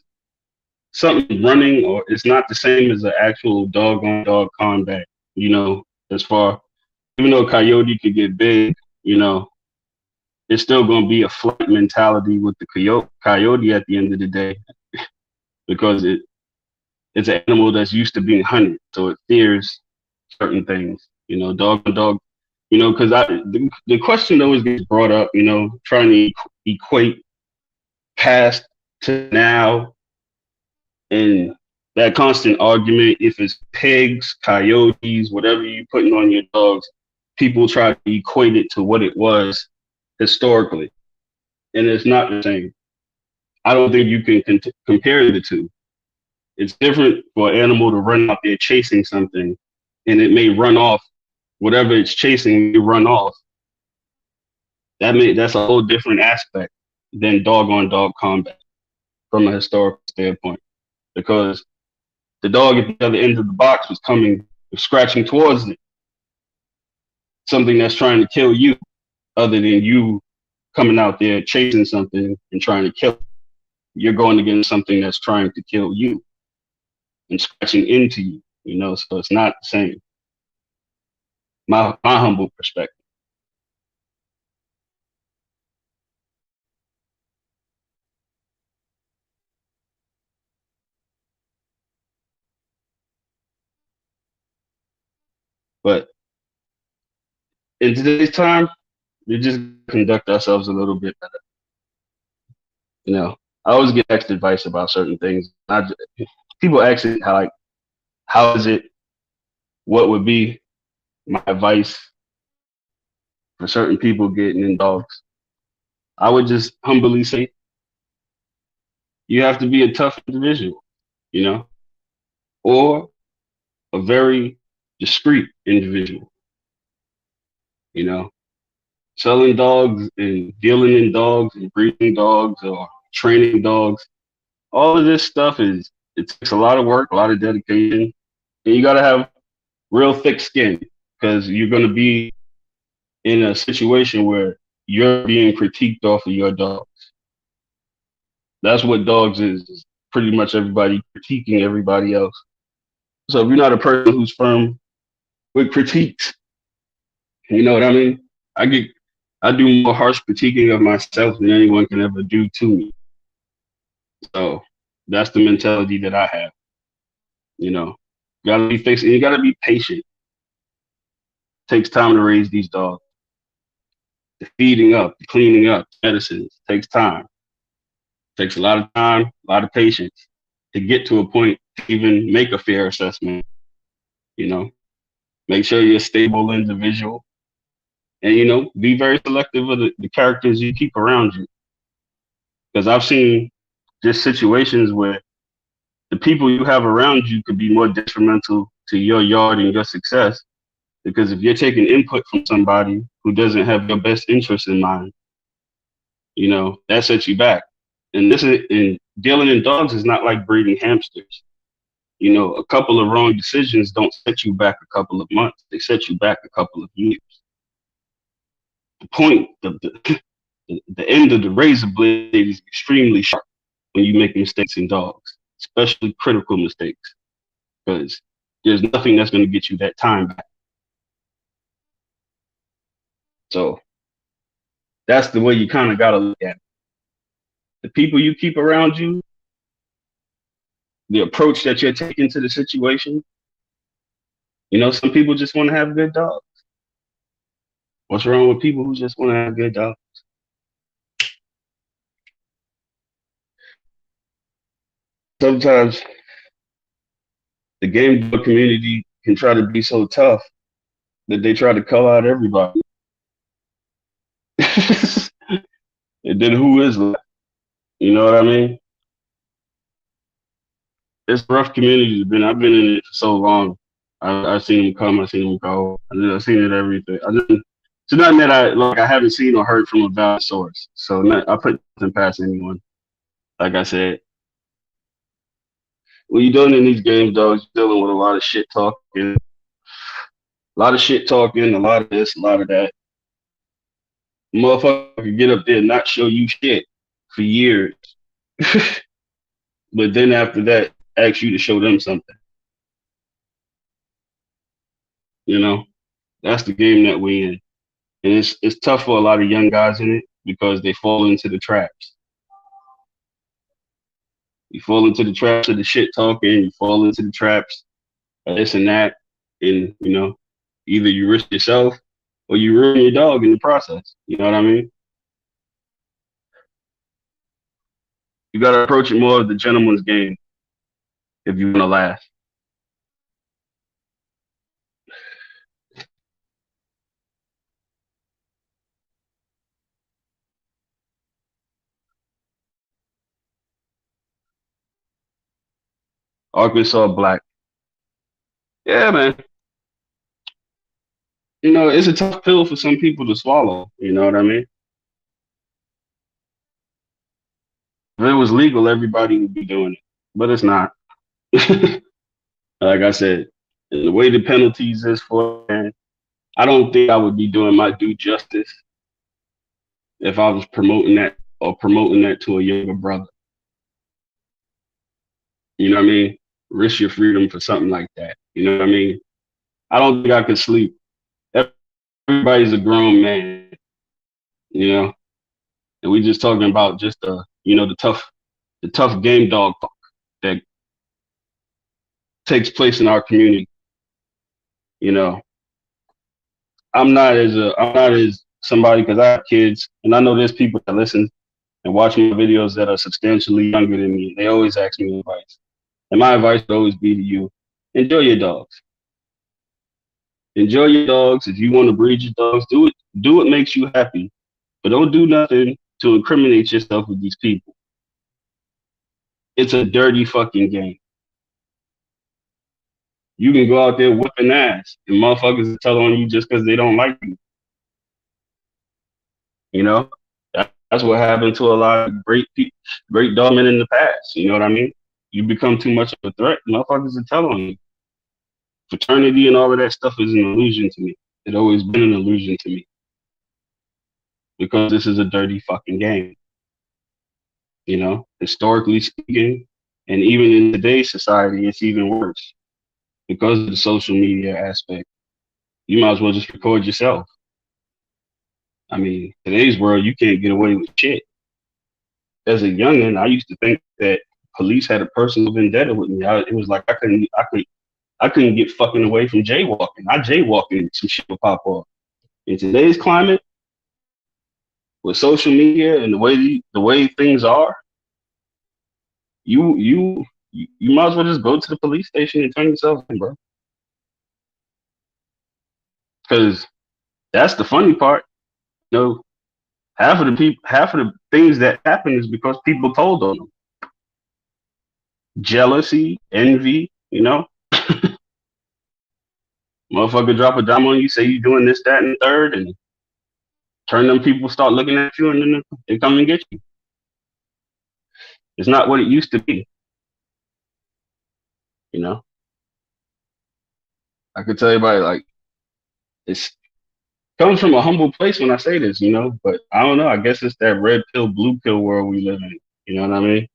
something running or it's not the same as an actual dog on dog combat, you know, as far, even though coyote could get big, you know, it's still going to be a flight mentality with the coyote at the end of the day because it's an animal that's used to being hunted, so it fears certain things. You know, dog on dog. You know, because the question always gets brought up. You know, trying to equate past to now, and that constant argument. If it's pigs, coyotes, whatever you're putting on your dogs, people try to equate it to what it was historically, and it's not the same. I don't think you can compare the two. It's different for an animal to run out there chasing something and it may run off. Whatever it's chasing may run off. That's a whole different aspect than dog on dog combat from a historical standpoint. Because the dog at the other end of the box was scratching towards it. Something that's trying to kill you, other than you coming out there chasing something and trying to kill it. You're going against something that's trying to kill you and scratching into you, you know, so it's not the same. My humble perspective. But in today's time, we just conduct ourselves a little bit better. You know, I always get asked advice about certain things. People ask it how is it? What would be my advice for certain people getting in dogs? I would just humbly say, you have to be a tough individual, you know, or a very discreet individual, you know. Selling dogs and dealing in dogs and breeding dogs or training dogs, all of this stuff it takes a lot of work, a lot of dedication, and you got to have real thick skin because you're going to be in a situation where you're being critiqued off of your dogs. That's what dogs is pretty much everybody critiquing everybody else. So if you're not a person who's firm with critiques, you know what I mean? I do more harsh critiquing of myself than anyone can ever do to me. So that's the mentality that I have. You know, you gotta be fixed and you gotta be patient. It takes time to raise these dogs. The feeding up, the cleaning up, medicines takes time. It takes a lot of time, a lot of patience to get to a point even make a fair assessment. You know, make sure you're a stable individual, and be very selective of the characters you keep around you. Because I've seen just situations where the people you have around you could be more detrimental to your yard and your success. Because if you're taking input from somebody who doesn't have your best interest in mind, that sets you back. And dealing in dogs is not like breeding hamsters. A couple of wrong decisions don't set you back a couple of months. They set you back a couple of years. The point, the end of the razor blade is extremely sharp when you make mistakes in dogs, especially critical mistakes, because there's nothing that's going to get you that time back. So that's the way you kind of got to look at it. The people you keep around you, the approach that you're taking to the situation. Some people just want to have good dogs. What's wrong with people who just want to have good dogs? Sometimes the game dog community can try to be so tough that they try to call out everybody. And then who is left? You know what I mean? It's a rough community. I've been in it for so long. I've seen them come, I've seen them go. I've seen it everything. It's nothing that I haven't seen or heard from a valid source. So I put nothing past anyone. Like I said, when you're dealing in these games, dogs, you're dealing with a lot of shit talking, a lot of this, a lot of that. Motherfucker can get up there and not show you shit for years. But then after that, ask you to show them something. That's the game that we in. And it's tough for a lot of young guys in it because they fall into the traps. You fall into the traps of the shit talking, you fall into the traps of this and that, and either you risk yourself or you ruin your dog in the process. You know what I mean? You gotta approach it more of the gentleman's game if you wanna last. Arkansas Black. Yeah, man. It's a tough pill for some people to swallow. You know what I mean? If it was legal, everybody would be doing it, but it's not. Like I said, the way the penalties is for it, I don't think I would be doing my due justice if I was promoting that to a younger brother. You know what I mean? Risk your freedom for something like that. You know what I mean? I don't think I could sleep. Everybody's a grown man, and we just talking about just the tough game dog talk that takes place in our community. I'm not as somebody, because I have kids, and I know there's people that listen and watch my videos that are substantially younger than me. They always ask me advice, and my advice would always be to you: enjoy your dogs. Enjoy your dogs. If you want to breed your dogs, do it. Do what makes you happy, but don't do nothing to incriminate yourself with these people. It's a dirty fucking game. You can go out there whipping ass, and motherfuckers tell on you just because they don't like you. That's what happened to a lot of great dog men in the past. You know what I mean? You become too much of a threat, motherfuckers will tell on you. Fraternity and all of that stuff is an illusion to me. It's always been an illusion to me. Because this is a dirty fucking game. Historically speaking, and even in today's society, it's even worse. Because of the social media aspect, you might as well just record yourself. I mean, today's world, you can't get away with shit. As a youngin', I used to think that police had a personal vendetta with me. It was like I couldn't get fucking away from jaywalking. I jaywalking, some shit would pop off. In today's climate, with social media and the way things are, you you might as well just go to the police station and turn yourself in, bro. Because that's the funny part. You know, half of the things that happen is because people told on them. Jealousy, envy, you know. Motherfucker drop a dime on you, say you doing this, that, and the third, and turn them people start looking at you, and then they come and get you. It's not what it used to be, you know. I could tell everybody like it's comes from a humble place when I say this, you know. But I don't know. I guess it's that red pill, blue pill world we live in. You know what I mean?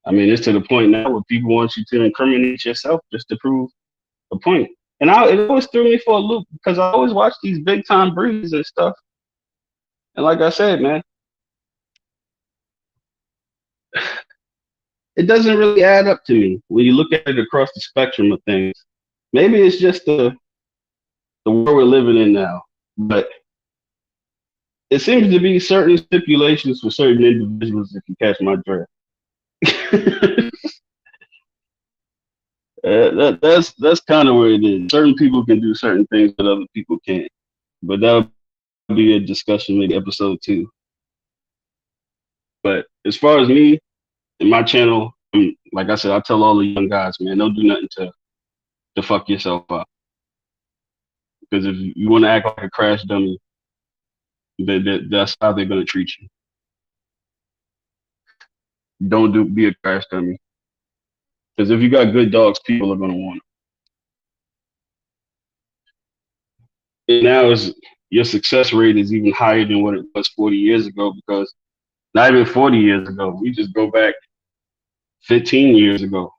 I mean, it's to the point now where people want you to incriminate yourself just to prove a point. And it always threw me for a loop because I always watch these big time breeds and stuff. And like I said, man, it doesn't really add up to me when you look at it across the spectrum of things. Maybe it's just the world we're living in now, but it seems to be certain stipulations for certain individuals. If you catch my drift, that's kind of where it is. Certain people can do certain things that other people can't, but that'll be a discussion maybe episode 2. But as far as me and my channel, like I said, I tell all the young guys, man, don't do nothing to fuck yourself up. Because if you want to act like a crash dummy, that's how they're gonna treat you. Don't be a crash dummy. Because if you got good dogs, people are gonna want them. And now your success rate is even higher than what it was 40 years ago. Because not even 40 years ago, we just go back 15 years ago,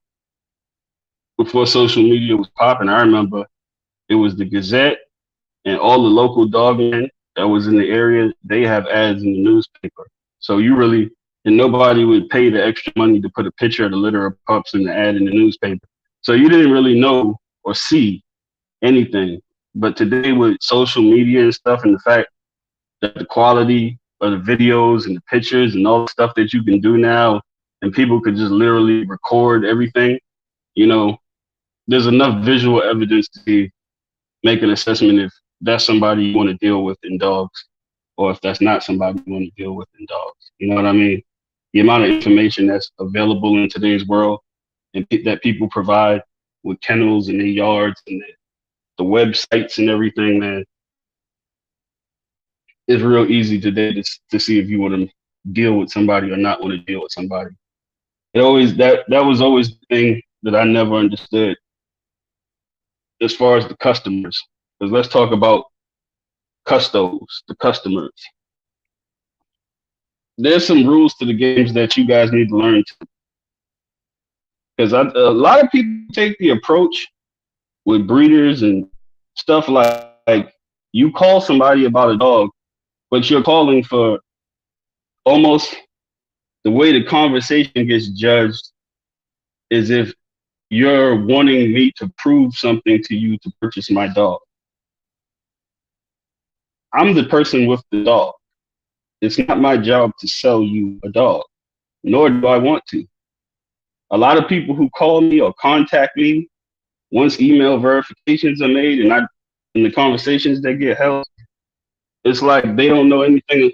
before social media was popping. I remember it was the Gazette and all the local dogmen that was in the area. They have ads in the newspaper, so and nobody would pay the extra money to put a picture of the litter of pups in the ad in the newspaper. So you didn't really know or see anything. But today with social media and stuff, and the fact that the quality of the videos and the pictures and all the stuff that you can do now, and people could just literally record everything, you know, there's enough visual evidence to make an assessment if that's somebody you want to deal with in dogs, or if that's not somebody you want to deal with in dogs. You know what I mean? The amount of information that's available in today's world and that people provide with kennels and their yards and the websites and everything, man, it's real easy today to see if you want to deal with somebody or not want to deal with somebody. That was always the thing that I never understood as far as the customers. Because let's talk about custos, the customers. There's some rules to the games that you guys need to learn to. Because a lot of people take the approach with breeders and stuff like you call somebody about a dog, but you're calling for almost the way the conversation gets judged is if you're wanting me to prove something to you to purchase my dog. I'm the person with the dog. It's not my job to sell you a dog, nor do I want to. A lot of people who call me or contact me, once email verifications are made and the conversations that get held, it's like they don't know anything.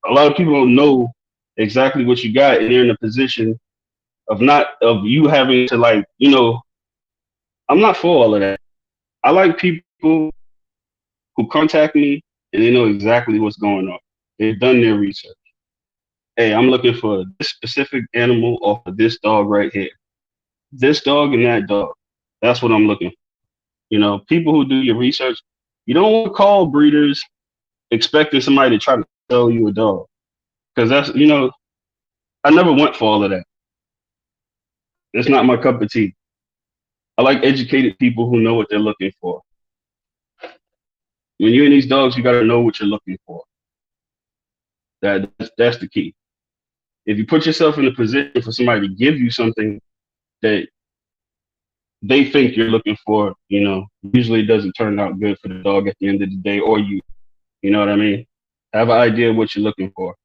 A lot of people don't know exactly what you got, and they're in a position of you having to, like, you know, I'm not for all of that. I like people who contact me and they know exactly what's going on. They've done their research. Hey, I'm looking for this specific animal off of this dog right here. This dog and that dog. That's what I'm looking for. You know, people who do your research, you don't want to call breeders expecting somebody to try to sell you a dog. Because that's, you know, I never went for all of that. It's not my cup of tea. I like educated people who know what they're looking for. When you're in these dogs, you got to know what you're looking for. That's the key. If you put yourself in a position for somebody to give you something that they think you're looking for, you know, usually it doesn't turn out good for the dog at the end of the day, or you. You know what I mean? Have an idea of what you're looking for.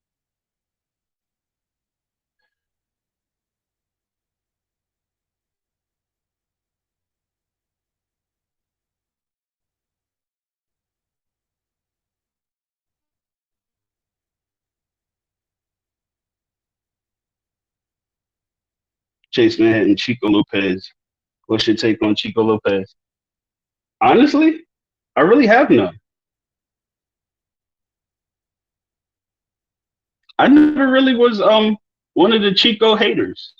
Chase Manhattan, Chico Lopez. What's your take on Chico Lopez? Honestly, I really have none. I never really was one of the Chico haters.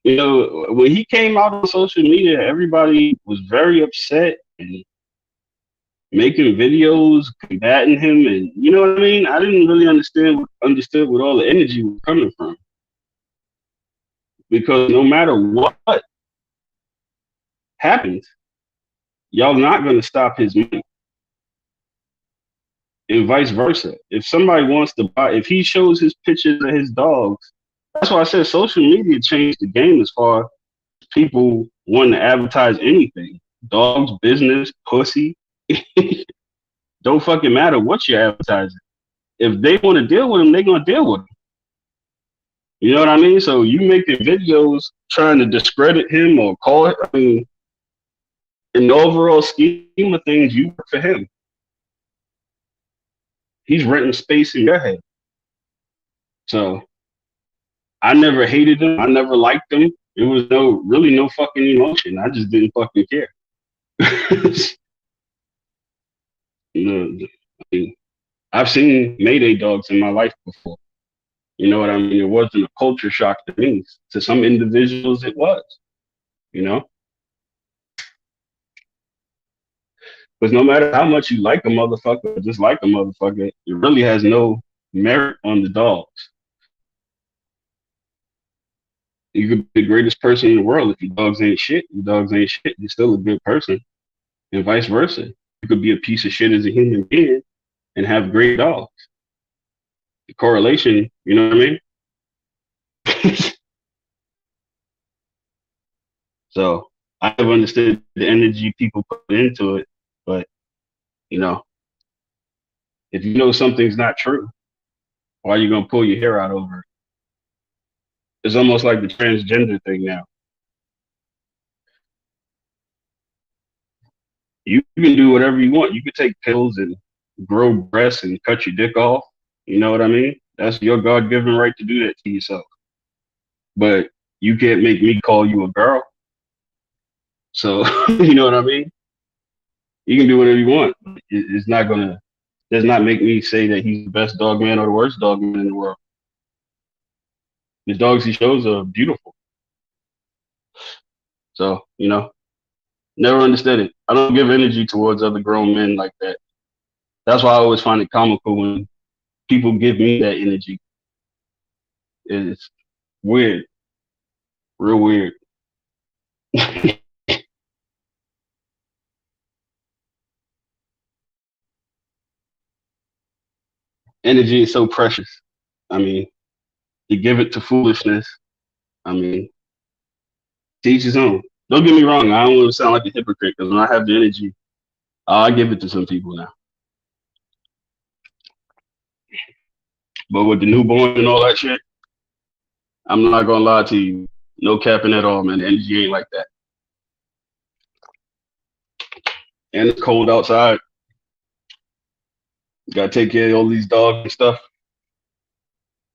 You know, when he came out on social media, everybody was very upset and making videos combating him, and you know what I mean. I didn't really understood where all the energy was coming from, because no matter what happens, y'all not gonna stop his money, and vice versa. If somebody wants to buy, if he shows his pictures of his dogs, that's why I said social media changed the game as far as people wanting to advertise anything. Dogs, business, pussy. Don't fucking matter what you're advertising. If they want to deal with him, they're gonna deal with him. You know what I mean? So you making videos trying to discredit him or call it. I mean, in the overall scheme of things, you work for him. He's renting space in your head. So I never hated him. I never liked him. It was no fucking emotion. I just didn't fucking care. You know, I mean, I've seen Mayday dogs in my life before. You know what I mean? It wasn't a culture shock to me. To some individuals, it was. You know, because no matter how much you like a motherfucker, or dislike a motherfucker, it really has no merit on the dogs. You could be the greatest person in the world. If your dogs ain't shit, your dogs ain't shit. You're still a good person, and vice versa. You could be a piece of shit as a human being and have great dogs. The correlation, you know what I mean? So I have understood the energy people put into it, but you know, if you know something's not true, why are you gonna pull your hair out over it? It's almost like the transgender thing now. You can do whatever you want. You can take pills and grow breasts and cut your dick off. You know what I mean? That's your God given right to do that to yourself. But you can't make me call you a girl. So you know what I mean? You can do whatever you want. It's not gonna does not make me say that he's the best dog man or the worst dog man in the world. The dogs he shows are beautiful. So, you know, never understood it. I don't give energy towards other grown men like that. That's why I always find it comical when people give me that energy. It's weird, real weird. Energy is so precious. I mean, you give it to foolishness. I mean, teach his own. Don't get me wrong. I don't want to sound like a hypocrite because when I have the energy, I give it to some people now. But with the newborn and all that shit, I'm not gonna lie to you. No capping at all, man. The energy ain't like that. And it's cold outside. Gotta take care of all these dogs and stuff.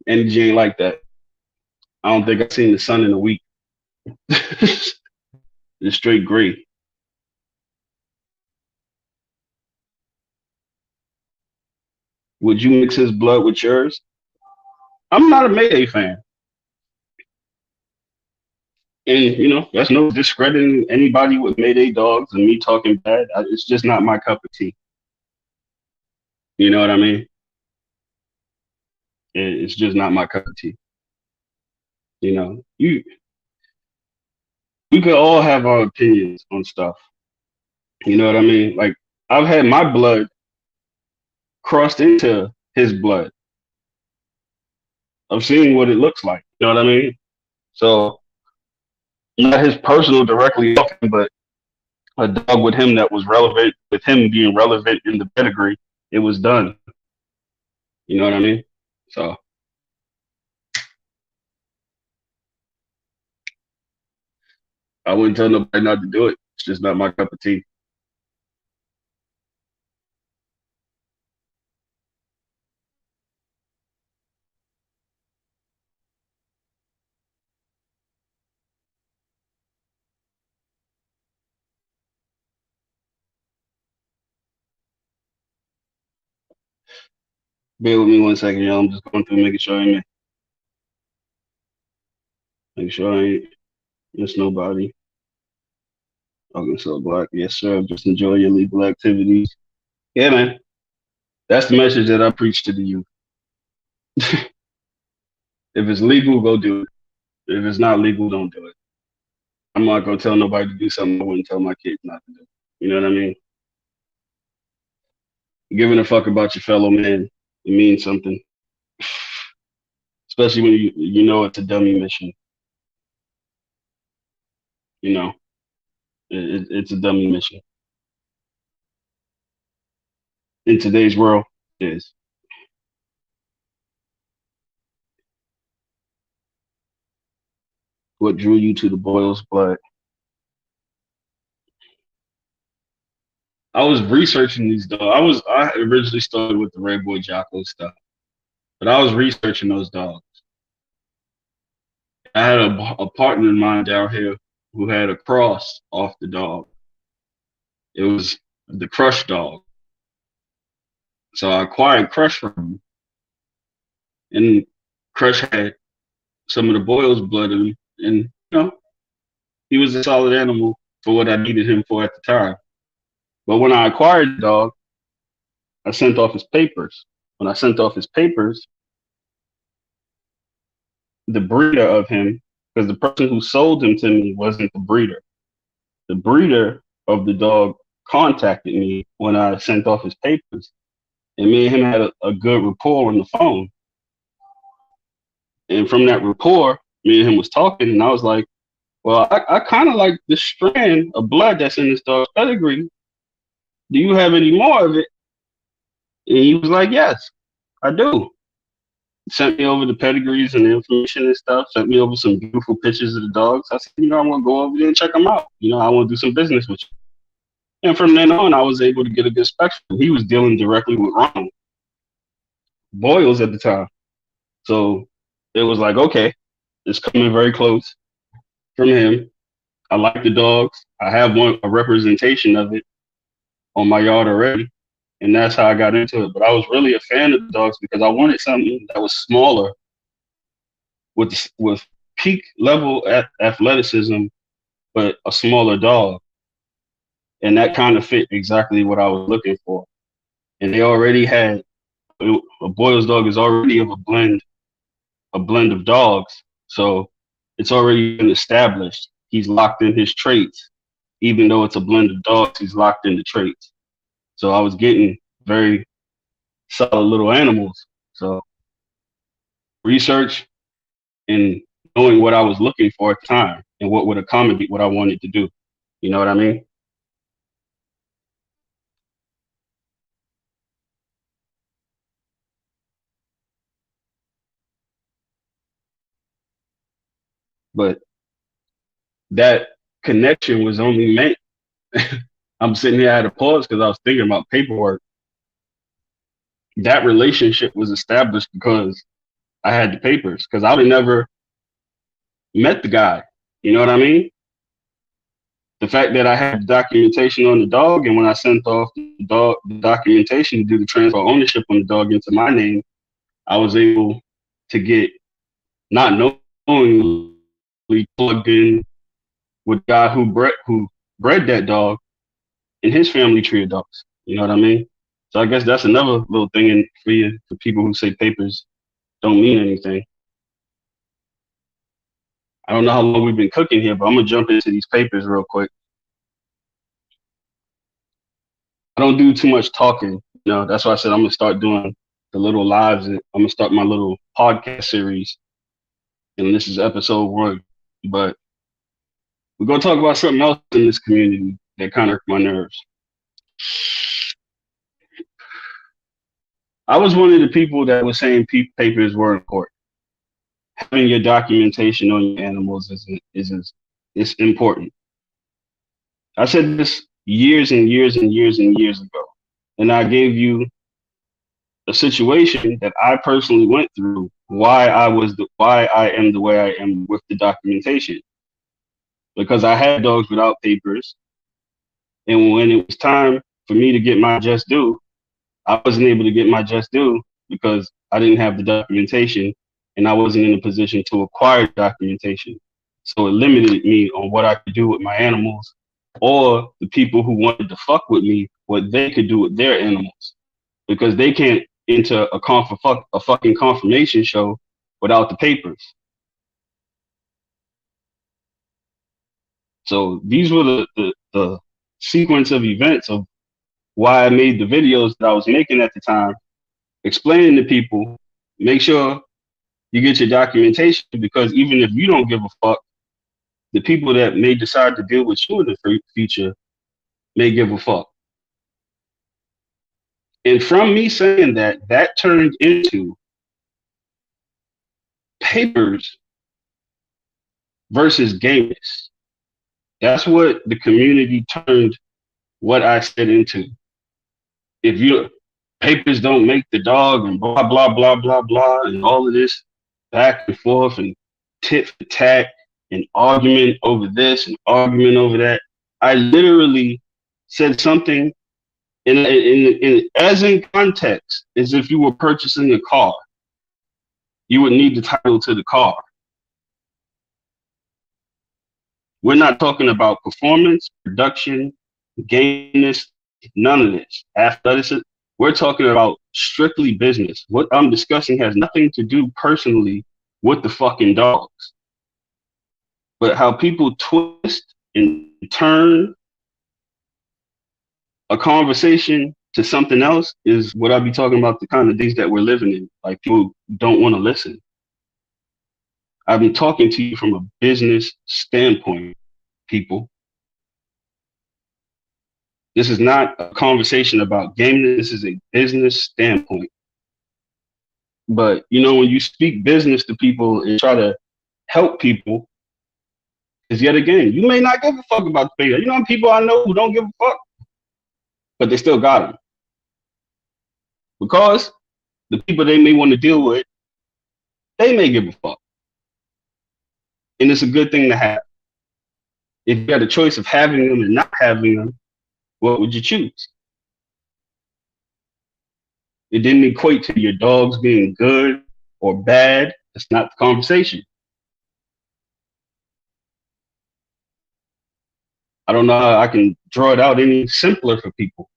Energy ain't like that. I don't think I've seen the sun in a week. It's straight gray. Would you mix his blood with yours? I'm not a Mayday fan. And, you know, that's no discrediting anybody with Mayday dogs and me talking bad. It's just not my cup of tea. You know what I mean? It's just not my cup of tea. You know, we could all have our opinions on stuff. You know what I mean? Like, I've had my blood crossed into his blood. I've seen what it looks like. You know what I mean? So, not his personal directly talking, but a dog with him that was relevant, with him being relevant in the pedigree, it was done. You know what I mean? So I wouldn't tell nobody not to do it. It's just not my cup of tea. Bear with me 1 second, y'all. I'm just going through making sure I ain't miss nobody. Okay, so black, yes sir. Just enjoy your legal activities. Yeah, man. That's the message that I preach to the youth. If it's legal, go do it. If it's not legal, don't do it. I'm not gonna tell nobody to do something I wouldn't tell my kids not to do. You know what I mean? Giving a fuck about your fellow man, it means something. Especially when you know it's a dummy mission. You know, it's a dummy mission. In today's world, it is. What drew you to the Boyle's blood? I was researching these dogs. I originally started with the Red Boy Jocko stuff, but I was researching those dogs. I had a partner of mine down here who had a cross off the dog. It was the Crush dog. So I acquired Crush from him, and Crush had some of the Boyle's blood in him, and he was a solid animal for what I needed him for at the time. But when I acquired the dog, I sent off his papers. When I sent off his papers, the breeder of him, because the person who sold him to me wasn't the breeder. The breeder of the dog contacted me when I sent off his papers, and me and him had a good rapport on the phone. And from that rapport, me and him was talking, and I was like, well, I kind of like the strand of blood that's in this dog's pedigree. Do you have any more of it? And he was like, yes, I do. Sent me over the pedigrees and the information and stuff. Sent me over some beautiful pictures of the dogs. I said, I'm gonna go over there and check them out. I want to do some business with you. And from then on, I was able to get a good spectrum. He was dealing directly with Ronald Boyles at the time, so it was like, okay, it's coming very close from him. I like the dogs. I have a representation of it on my yard already, and that's how I got into it. But I was really a fan of the dogs because I wanted something that was smaller with peak level athleticism, but a smaller dog, and that kind of fit exactly what I was looking for. And they already had a Boyle's dog is already of a blend of dogs, so it's already been established. He's locked in his traits, even though it's a blend of dogs. He's locked in the traits. So I was getting very solid little animals. So research and knowing what I was looking for at the time and what would accommodate what I wanted to do. You know what I mean? But that connection was only meant. I'm sitting here at a pause because I was thinking about paperwork. That relationship was established because I had the papers, because I would have never met the guy. You know what I mean? The fact that I had documentation on the dog, and when I sent off the documentation to do the transfer ownership on the dog into my name, I was able to get, not knowingly, plugged in with the guy who bred that dog in his family tree of dogs. You know what I mean? So I guess that's another little thing for people who say papers don't mean anything. I don't know how long we've been cooking here, but I'm gonna jump into these papers real quick. I don't do too much talking. That's why I said I'm gonna start doing the little lives. I'm gonna start my little podcast series, and this is episode 1. But we're gonna talk about something else in this community that kind of hurt my nerves. I was one of the people that was saying papers were important. Having your documentation on your animals is important. I said this years and years and years and years ago, and I gave you a situation that I personally went through, why I am the way I am with the documentation. Because I had dogs without papers, and when it was time for me to get my just due, I wasn't able to get my just due because I didn't have the documentation and I wasn't in a position to acquire documentation. So it limited me on what I could do with my animals, or the people who wanted to fuck with me, what they could do with their animals, because they can't enter a fucking confirmation show without the papers. So these were the sequence of events of why I made the videos that I was making at the time, explaining to people, make sure you get your documentation, because even if you don't give a fuck, the people that may decide to deal with you in the future may give a fuck. And from me saying that, that turned into papers versus gameness. That's what the community turned what I said into. If you papers don't make the dog and blah, blah, blah, blah, blah, and all of this back and forth and tit for tat and argument over this and argument over that, I literally said something as in context, as if you were purchasing a car. You would need the title to the car. We're not talking about performance, production, gameness, none of this. Athleticism. We're talking about strictly business. What I'm discussing has nothing to do personally with the fucking dogs. But how people twist and turn a conversation to something else is what I'll be talking about, the kind of days that we're living in. Like, people don't want to listen. I've been talking to you from a business standpoint, people. This is not a conversation about gaming. This is a business standpoint. But, you know, when you speak business to people and try to help people, is yet again, you may not give a fuck about the paper. You know, people I know who don't give a fuck, but they still got them. Because the people they may want to deal with, they may give a fuck. And it's a good thing to have. If you had a choice of having them and not having them, what would you choose? It didn't equate to your dogs being good or bad. That's not the conversation. I don't know how I can draw it out any simpler for people.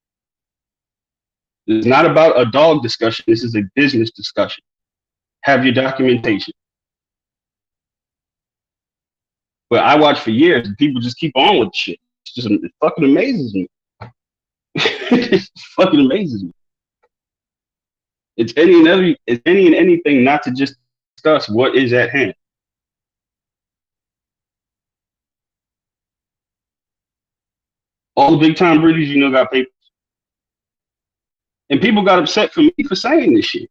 It's not about a dog discussion. This is a business discussion. Have your documentation. But I watch for years and people just keep on with shit. It fucking amazes me. It fucking amazes me. It's any and anything not to just discuss what is at hand. All the big time breeders, you know, got papers. And people got upset for me for saying this shit.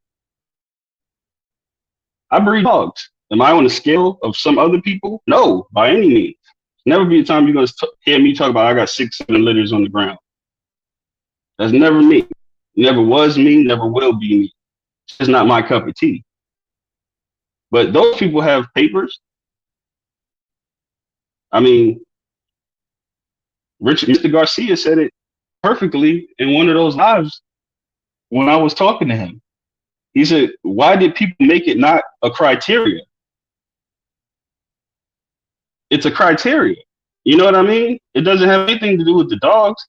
I breed dogs. Am I on the scale of some other people? No, by any means. Never be a time you're going to hear me talk about I got 6, 7 litters on the ground. That's never me. Never was me, never will be me. It's just not my cup of tea. But those people have papers. I mean, Mr. Garcia said it perfectly in one of those lives when I was talking to him. He said, why did people make it not a criteria? It's a criteria. You know what I mean? It doesn't have anything to do with the dogs.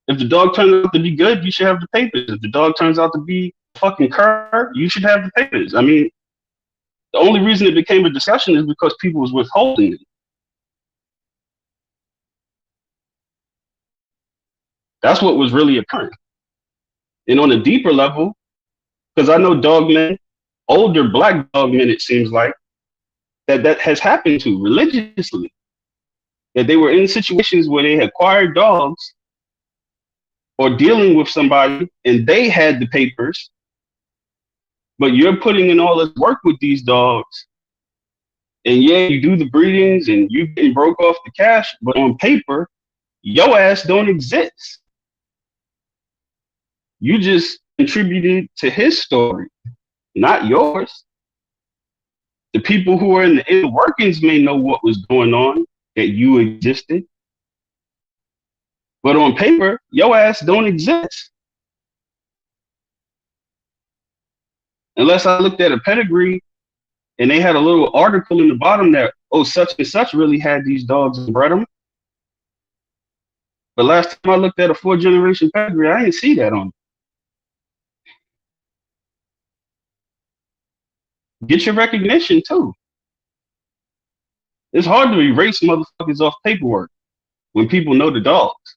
If the dog turns out to be good, you should have the papers. If the dog turns out to be fucking cur, you should have the papers. I mean, the only reason it became a discussion is because people was withholding it. That's what was really occurring. And on a deeper level, because I know dogmen, older black dogmen, it seems like, that has happened to religiously. That they were in situations where they had acquired dogs or dealing with somebody and they had the papers, but you're putting in all this work with these dogs. And yeah, you do the breedings and you getting broke off the cash, but on paper, your ass don't exist. You just contributed to his story, not yours. The people who are in the inner workings may know what was going on, that you existed. But on paper, your ass don't exist. unless I looked at a pedigree and they had a little article in the bottom that, oh, such and such really had these dogs and bred them. But last time I looked at a 4th-generation pedigree, I didn't see that on it. Get your recognition too. It's hard to erase motherfuckers off paperwork when people know the dogs.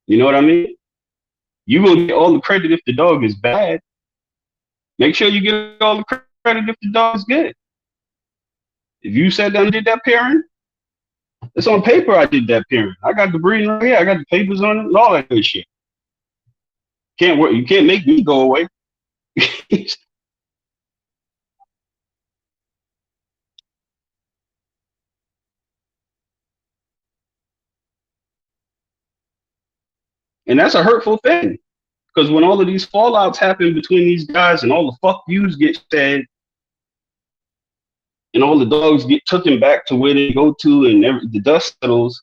You know what I mean? You gonna get all the credit if the dog is bad. Make sure you get all the credit if the dog is good. If you sat down and did that pairing, it's on paper I did that pairing. I got the breeding right here. I got the papers on it and all that good shit. Can't work. You can't make me go away. And that's a hurtful thing. Because when all of these fallouts happen between these guys and all the fuck yous get said and all the dogs get taken back to where they go to and the dust settles,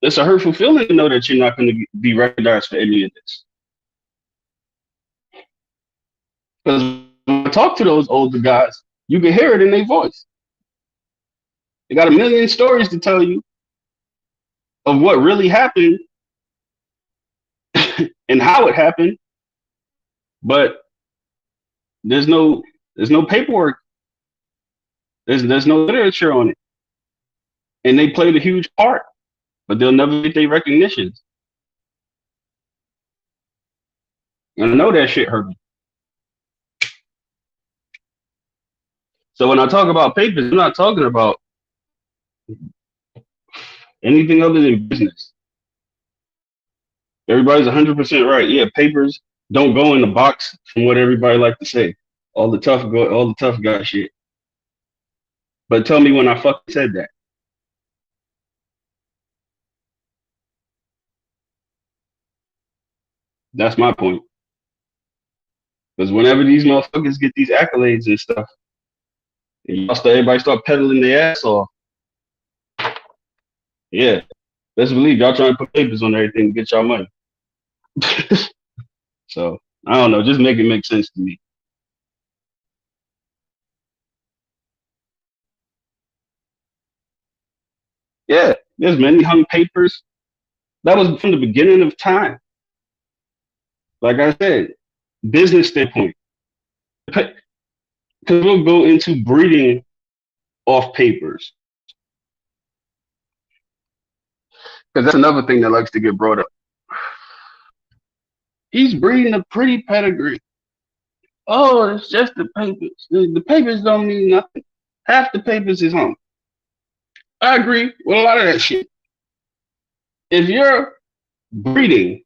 it's a hurtful feeling to know that you're not going to be recognized for any of this. Because when I talk to those older guys, you can hear it in their voice. They got a million stories to tell you of what really happened and how it happened, but there's no paperwork. There's no literature on it, and they played a huge part, but they'll never get their recognition. And I know that shit hurt me. So when I talk about papers, I'm not talking about anything other than business. Everybody's 100% right. Yeah, papers don't go in the box from what everybody like to say. All the tough guy shit. But tell me when I fucking said that. That's my point. Because whenever these motherfuckers get these accolades and stuff, and everybody start peddling their ass off. Yeah, best believe y'all trying to put papers on everything to get y'all money. So I don't know, just make it make sense to me. Yeah, there's many hung papers. That was from the beginning of time. Like I said, business standpoint. Because we'll go into breeding off papers. Because that's another thing that likes to get brought up. He's breeding a pretty pedigree. Oh, it's just the papers. The papers don't mean nothing. Half the papers is hung. I agree with a lot of that shit. If you're breeding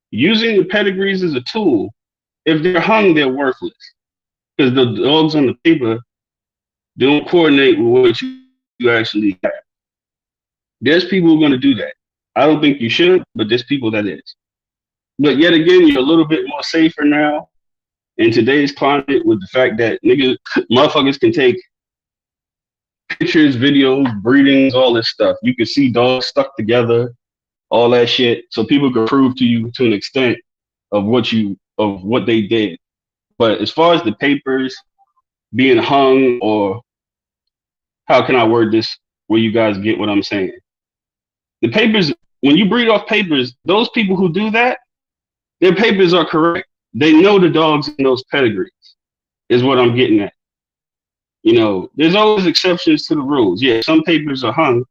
using the pedigrees as a tool, if they're hung, they're worthless. Because the dogs on the paper don't coordinate with what you actually have. There's people who are going to do that. I don't think you should, but there's people that is. But yet again, you're a little bit more safer now in today's climate with the fact that motherfuckers can take pictures, videos, breedings, all this stuff. You can see dogs stuck together, all that shit. So people can prove to you to an extent of what they did. But as far as the papers being hung, or how can I word this where you guys get what I'm saying? The papers, when you breed off papers, those people who do that, their papers are correct. They know the dogs in those pedigrees, is what I'm getting at. You know, there's always exceptions to the rules. Yeah, some papers are hung,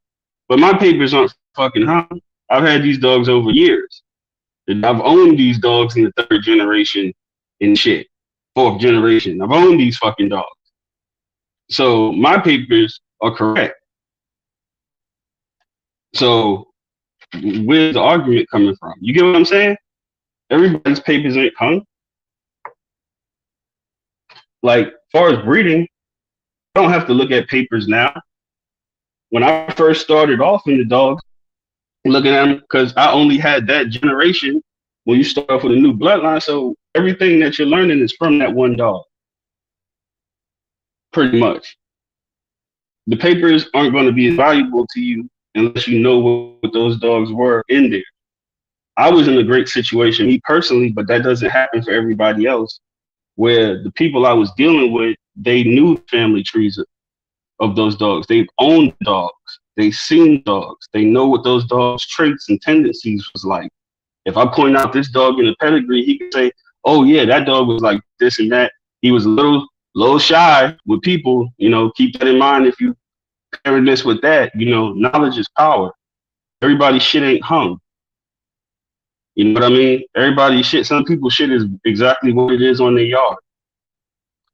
but my papers aren't fucking hung. I've had these dogs over years. I've owned these dogs in the 3rd generation and shit. 4th generation. I've owned these fucking dogs. So my papers are correct. So where's the argument coming from? You get what I'm saying? Everybody's papers ain't hung. Like, as far as breeding, I don't have to look at papers now. When I first started off in the dogs, looking at them, because I only had that generation when you start off with a new bloodline. So everything that you're learning is from that one dog. Pretty much. The papers aren't going to be as valuable to you unless you know what those dogs were in there. I was in a great situation, me personally, but that doesn't happen for everybody else. where the people I was dealing with, they knew the family trees of those dogs. They've owned dogs. They've seen dogs. They know what those dogs' traits and tendencies was like. If I point out this dog in a pedigree, he can say, "Oh yeah, that dog was like this and that. He was a little shy with people. Keep that in mind if you pairing this with that. Knowledge is power. Everybody's shit ain't hung. You know what I mean? Everybody's shit. Some people's shit is exactly what it is on their yard.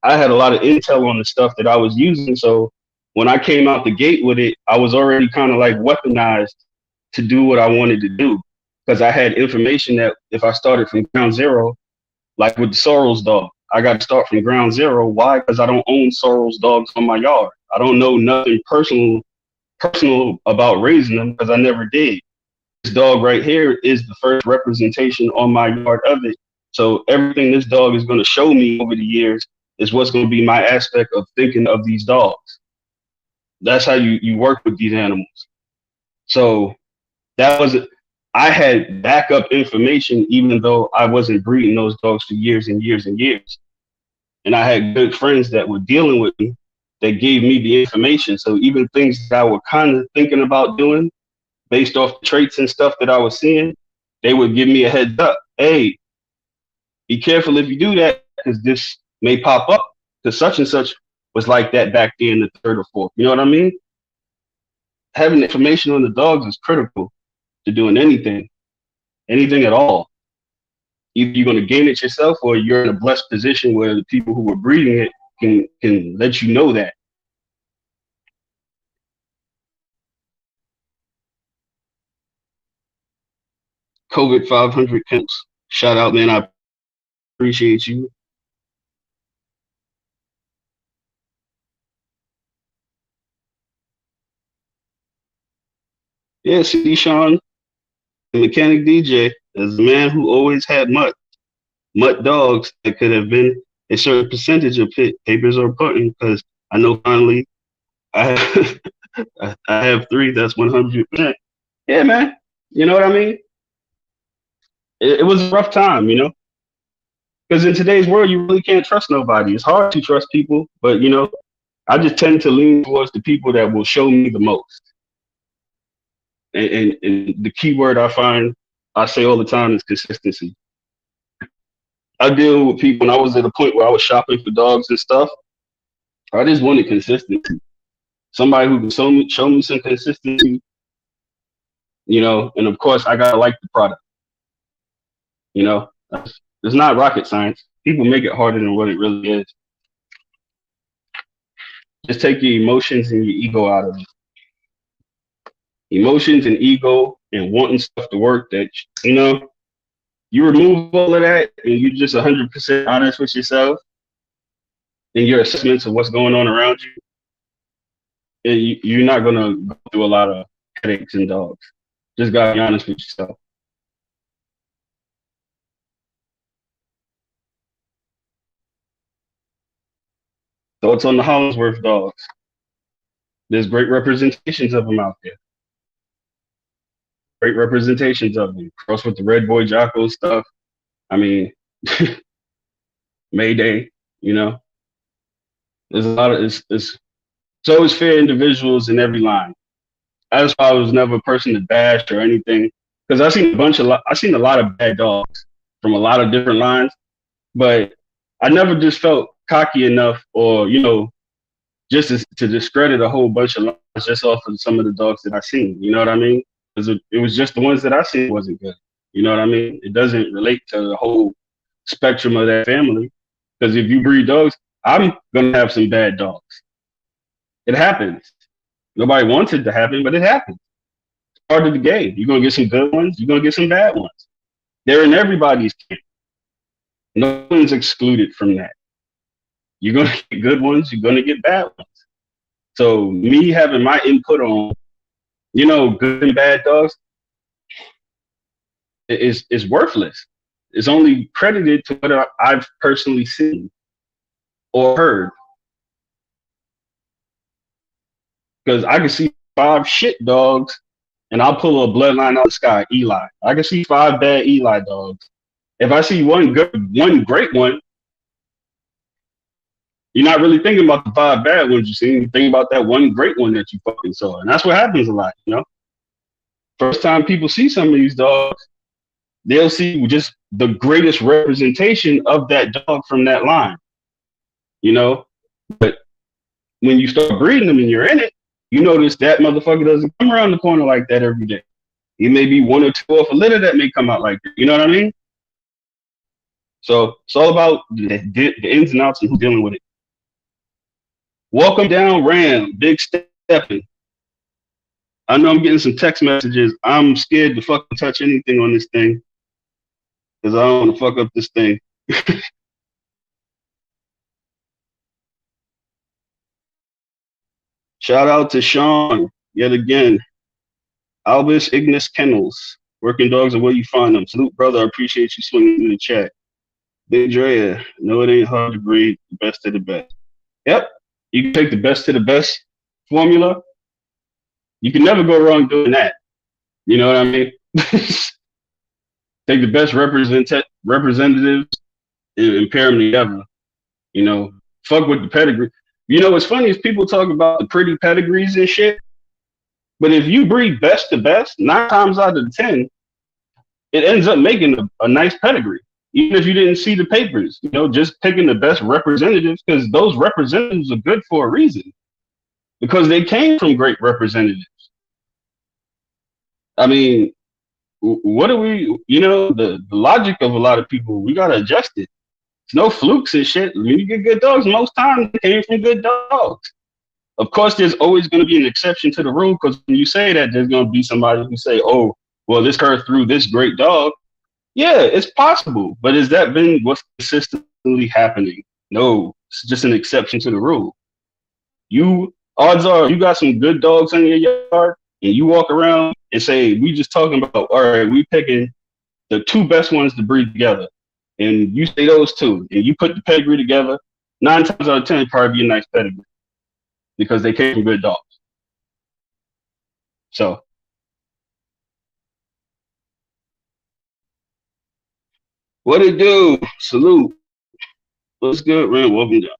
I had a lot of intel on the stuff that I was using, so when I came out the gate with it, I was already kind of like weaponized to do what I wanted to do because I had information that if I started from ground zero, like with the Sorrel's dog, I got to start from ground zero. Why? Because I don't own Sorrel's dogs on my yard. I don't know nothing personal about raising them because I never did. This dog right here is the first representation on my yard of it. So everything this dog is going to show me over the years is what's going to be my aspect of thinking of these dogs. That's how you work with these animals. So that was I had backup information, even though I wasn't breeding those dogs for years and years and years. And I had good friends that were dealing with me that gave me the information. So even things that I were kind of thinking about doing based off the traits and stuff that I was seeing, they would give me a heads up. Hey, be careful if you do that because this may pop up because such and such was like that back there in the third or fourth. You know what I mean? Having information on the dogs is critical to doing anything at all. Either you're going to gain it yourself or you're in a blessed position where the people who are breeding it can let you know that. COVID 500 Kennels. Shout out, man. I appreciate you. Yeah, see, Sean, the mechanic DJ, as a man who always had mutt dogs that could have been a certain percentage of papers or putting, because I know finally I have, I have 3 that's 100%. Yeah, man. You know what I mean? It was a rough time, because in today's world, you really can't trust nobody. It's hard to trust people, but, I just tend to lean towards the people that will show me the most. And the key word I say all the time is consistency. I deal with people, when I was at a point where I was shopping for dogs and stuff, I just wanted consistency. Somebody who can show me some consistency, and of course I gotta like the product. It's not rocket science. People make it harder than what it really is. Just take your emotions and your ego out of it. Emotions and ego and wanting stuff to work that, you remove all of that and you're just 100% honest with yourself and your assessments of what's going on around you, you're not going to go through a lot of headaches and dogs. Just got to be honest with yourself. Thoughts on the Hollingsworth dogs? There's great representations of them out there. Great representations of them. Cross with the Red Boy Jocko stuff. I mean, Mayday, There's a lot of it's always fair individuals in every line. That's why I was never a person to bash or anything. Because I've seen a lot of bad dogs from a lot of different lines, but I never just felt cocky enough or, just to discredit a whole bunch of lines just off of some of the dogs that I seen. You know what I mean? Because it was just the ones that I seen wasn't good. You know what I mean? It doesn't relate to the whole spectrum of that family. Because if you breed dogs, I'm going to have some bad dogs. It happens. Nobody wants it to happen, but it happens. It's part of the game. You're going to get some good ones. You're going to get some bad ones. They're in everybody's camp. No one's excluded from that. You're going to get good ones. You're going to get bad ones. So me having my input on, good and bad dogs is worthless. It's only credited to what I've personally seen or heard. Because I can see 5 shit dogs and I'll pull a bloodline out of the sky, Eli. I can see 5 bad Eli dogs. If I see one great one, You're not really thinking about the 5 bad ones you see. You think about that one great one that you fucking saw. And that's what happens a lot, you know? First time people see some of these dogs, they'll see just the greatest representation of that dog from that line, you know? But when you start breeding them and you're in it, you notice that motherfucker doesn't come around the corner like that every day. It may be 1 or 2 off a litter that may come out like that. You know what I mean? So it's all about the ins and outs and who's dealing with it. Welcome down, Ram. Big stepping. I know I'm getting some text messages. I'm scared to fucking touch anything on this thing because I don't want to fuck up this thing. Shout out to Sean yet again. Albus Ignis Kennels. Working dogs are where you find them. Salute, brother. I appreciate you swinging in the chat. Big Drea. No, it ain't hard to breed. The best of the best. Yep. You can take the best to the best formula. You can never go wrong doing that. You know what I mean? Take the best representatives and pair them together. You know, fuck with the pedigree. You know what's funny is people talk about the pretty pedigrees and shit. But if you breed best to best, 9 times out of 10, it ends up making a nice pedigree. Even if you didn't see the papers, you know, just picking the best representatives, because those representatives are good for a reason. Because they came from great representatives. I mean, what do we, you know, the logic of a lot of people, we got to adjust it. It's no flukes and shit. When you get good dogs, most times they came from good dogs. Of course, there's always going to be an exception to the rule, because when you say that, there's going to be somebody who say, oh, well, this occurred through this great dog. Yeah, it's possible. But has that been what's consistently happening? No, it's just an exception to the rule. Odds are you got some good dogs in your yard, and you walk around and say, we just talking about, all right, we picking the 2 best ones to breed together. And you say those 2, and you put the pedigree together, 9 times out of 10, it'd probably be a nice pedigree because they came from good dogs. So, what it do? Salute. What's good, Rand? Welcome down.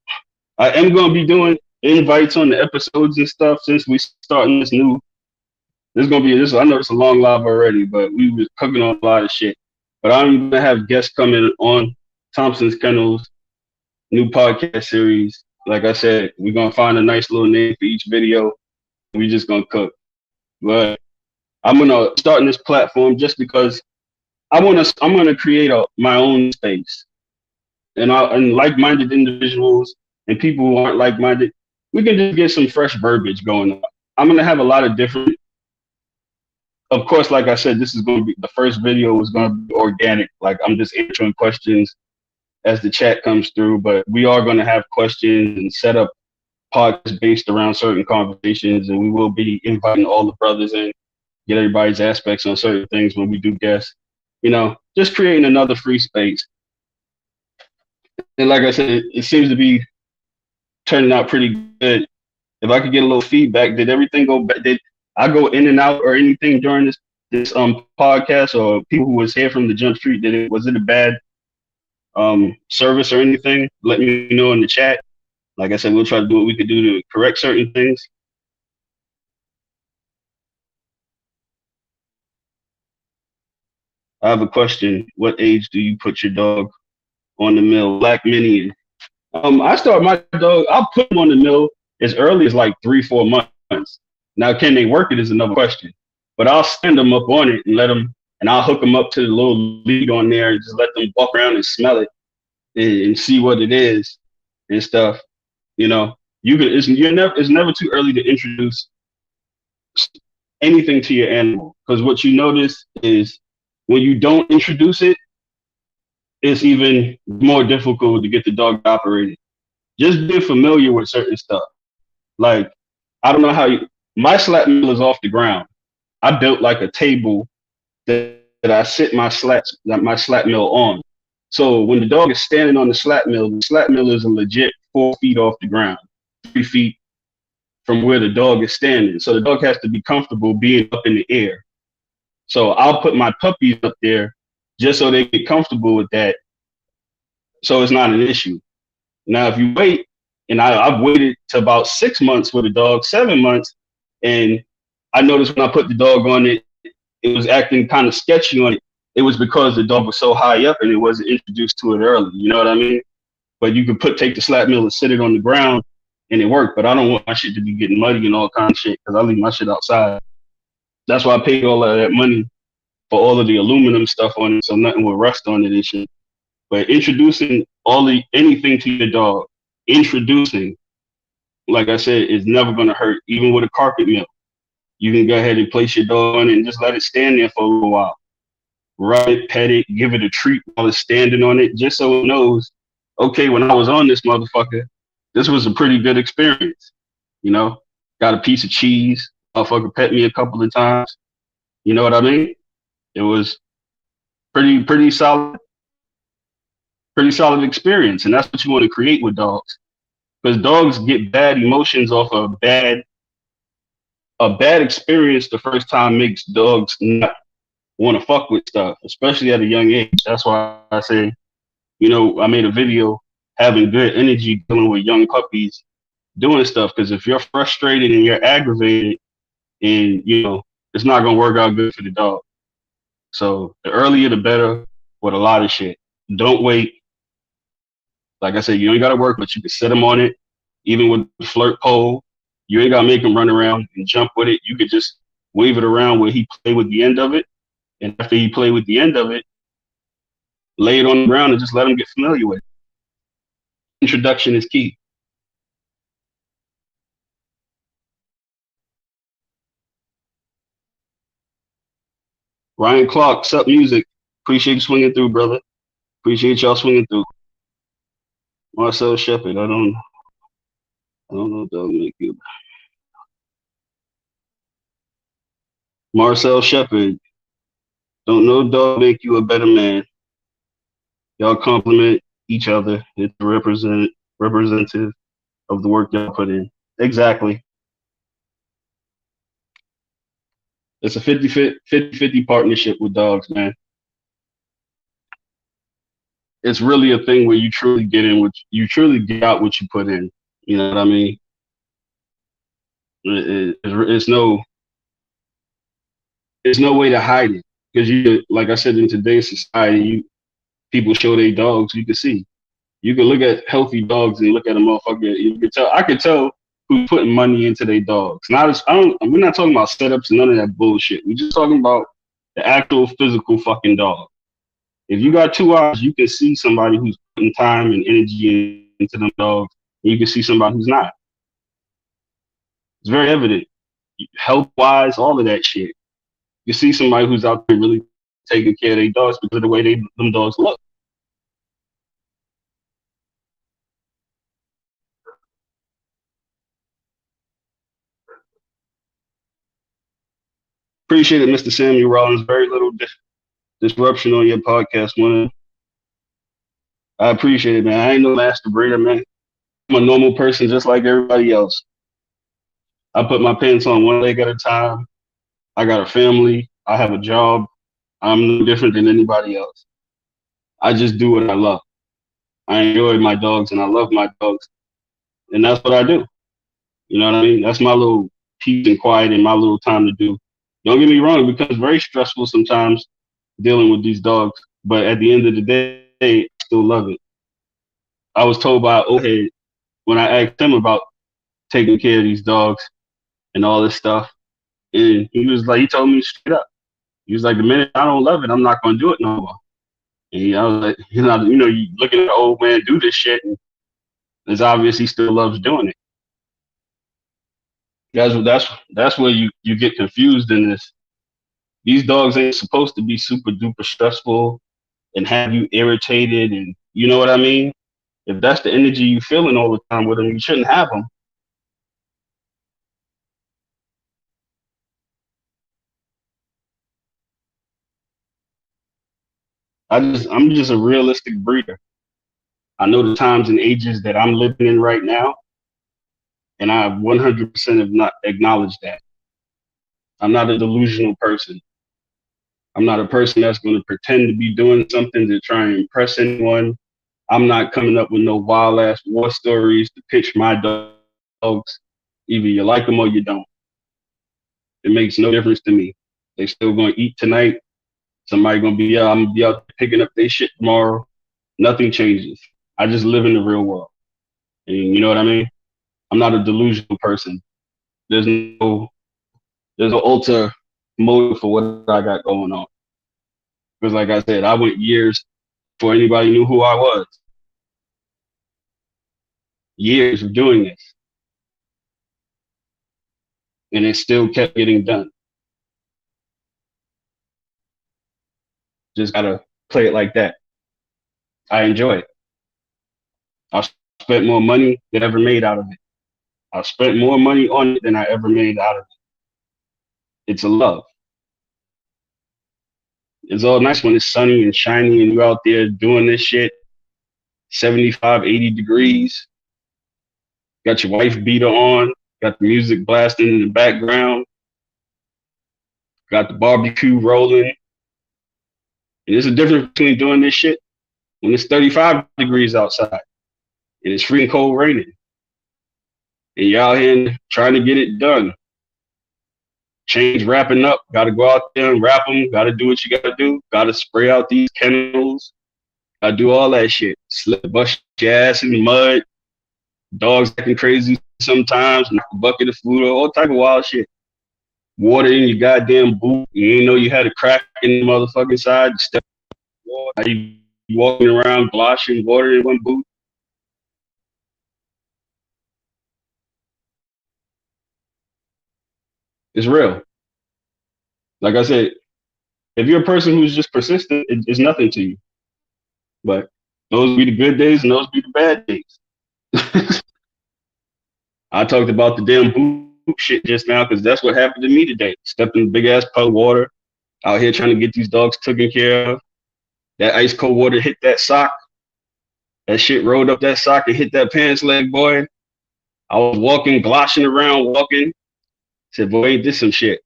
I am going to be doing invites on the episodes and stuff since we starting this new. There's going to be this. I know it's a long live already, but we was cooking on a lot of shit. But I'm going to have guests coming on Thompson's Kennel's new podcast series. Like I said, we're going to find a nice little name for each video. We're just going to cook. But I'm going to start in this platform just because I'm going to create my own space. And like-minded individuals and people who aren't like-minded, we can just get some fresh verbiage going on. I'm going to have a lot of different. Of course, like I said, this is going to be the first video is going to be organic. Like I'm just answering questions as the chat comes through, but we are going to have questions and set up podcasts based around certain conversations, and we will be inviting all the brothers in, get everybody's aspects on certain things when we do guests. You know, just creating another free space. And like I said, it seems to be turning out pretty good. If I could get a little feedback, did everything go back? Did I go in and out or anything during this podcast, or people who was here from the Jump Street? Was it a bad service or anything? Let me know in the chat. Like I said, we'll try to do what we could do to correct certain things. I have a question. What age do you put your dog on the mill? Black Minion. I start my dog, I'll put them on the mill as early as like 3-4 months. Now, can they work it is another question. But I'll stand them up on it and and I'll hook them up to the little lead on there and just let them walk around and smell it and see what it is and stuff. You know, it's never too early to introduce anything to your animal, because what you notice is when you don't introduce it, it's even more difficult to get the dog operated. Just be familiar with certain stuff. Like, I don't know how my slat mill is off the ground. I built like a table that I sit my slat mill on. So when the dog is standing on the slat mill is a legit 4 feet off the ground, 3 feet from where the dog is standing. So the dog has to be comfortable being up in the air. So I'll put my puppies up there just so they get comfortable with that, so it's not an issue. Now, if you wait And I've waited to about 6 months with a dog, 7 months, and I noticed when I put the dog on it, it was acting kind of sketchy on it. It was because the dog was so high up and it wasn't introduced to it early. You know what I mean? But you could take the slap meal and sit it on the ground and it worked. But I don't want my shit to be getting muddy and all kind of shit because I leave my shit outside. That's why I paid all of that money for all of the aluminum stuff on it, so nothing would rust on it and shit. But introducing anything to your dog, introducing, like I said, is never gonna hurt. Even with a carpet mill, you can go ahead and place your dog on it and just let it stand there for a little while. Rub it, pet it, give it a treat while it's standing on it, just so it knows, okay, when I was on this motherfucker, this was a pretty good experience. You know, got a piece of cheese, motherfucker pet me a couple of times. You know what I mean? It was pretty solid experience, and that's what you want to create with dogs, because dogs get bad emotions off a bad experience the first time makes dogs not want to fuck with stuff, especially at a young age. That's why I say, you know, I made a video having good energy dealing with young puppies doing stuff, because if you're frustrated and you're aggravated, and you know, it's not gonna work out good for the dog. So the earlier the better with a lot of shit. Don't wait. Like I said, you ain't gotta work, but you can sit them on it. Even with the flirt pole, you ain't gotta make him run around and jump with it. You could just wave it around where he play with the end of it, and after he play with the end of it, lay it on the ground and just let him get familiar with it. Introduction is key. Ryan Clark, sup music. Appreciate you swinging through, brother. Appreciate y'all swinging through. Marcel Shepard, I don't know if that'll make you. Marcel Shepard, don't know dog make you a better man. Y'all compliment each other. It's representative of the work y'all put in. Exactly. It's a 50-50 partnership with dogs, man. It's really a thing where you truly you truly get out what you put in. You know what I mean? It's no way to hide it, because you, like I said, in today's society, people show their dogs. You can see, you can look at healthy dogs and look at a motherfucker. You can tell. I can tell who's putting money into their dogs. Not, we're not talking about setups and none of that bullshit. We're just talking about the actual physical fucking dog. If you got 2 eyes, you can see somebody who's putting time and energy into them dogs, and you can see somebody who's not. It's very evident, health wise, all of that shit. You see somebody who's out there really taking care of their dogs because of the way them dogs look. Appreciate it, Mr. Samuel Rollins. Very little disruption on your podcast, man. I appreciate it, man. I ain't no master breeder, man. I'm a normal person just like everybody else. I put my pants on one leg at a time. I got a family. I have a job. I'm no different than anybody else. I just do what I love. I enjoy my dogs and I love my dogs. And that's what I do. You know what I mean? That's my little peace and quiet and my little time to do. Don't get me wrong, it becomes very stressful sometimes dealing with these dogs. But at the end of the day, I still love it. I was told by Ohead when I asked him about taking care of these dogs and all this stuff. And he told me straight up. He was like, the minute I don't love it, I'm not going to do it no more. And I was like, you looking at an old man do this shit, and it's obvious he still loves doing it. That's where you get confused in this. These dogs ain't supposed to be super duper stressful and have you irritated, and you know what I mean? If that's the energy you feeling all the time with them, you shouldn't have them. I'm just a realistic breeder. I know the times and ages that I'm living in right now, and I 100% have not acknowledged that. I'm not a delusional person. I'm not a person that's going to pretend to be doing something to try and impress anyone I'm not coming up with no wild ass war stories to pitch my dogs. Either you like them or you don't. It makes no difference to me. They still gonna eat tonight. Somebody gonna be out. I'm gonna be out picking up their shit tomorrow. Nothing changes. I just live in the real world, and you know what I mean. I'm not a delusional person. There's no ulterior motive for what I got going on. Because like I said, I went years before anybody knew who I was. Years of doing this, and it still kept getting done. Just gotta play it like that. I enjoy it. I spent more money than ever made out of it. I spent more money on it than I ever made out of it. It's a love. It's all nice when it's sunny and shiny and you're out there doing this shit, 75, 80 degrees. Got your wife beater on, got the music blasting in the background, got the barbecue rolling. And there's a difference between doing this shit when it's 35 degrees outside and it's freezing cold raining. And you're out here trying to get it done. Chains wrapping up, gotta go out there and wrap them, gotta do what you gotta do, gotta spray out these kennels, gotta do all that shit. Slip, bust your ass in the mud, dogs acting crazy sometimes, knock a bucket of food, all type of wild shit. Water in your goddamn boot, you didn't know you had a crack in the motherfucking side, you step in water, now you walking around gloshing water in one boot. It's real. Like I said, if you're a person who's just persistent, it's nothing to you. But those be the good days and those be the bad days. I talked about the damn boot shit just now because that's what happened to me today. Stepped in a big ass puddle of water, out here trying to get these dogs taken care of. That ice cold water hit that sock. That shit rolled up that sock and hit that pants leg, boy. I was walking, gloshing around, walking. Said, boy, ain't this some shit?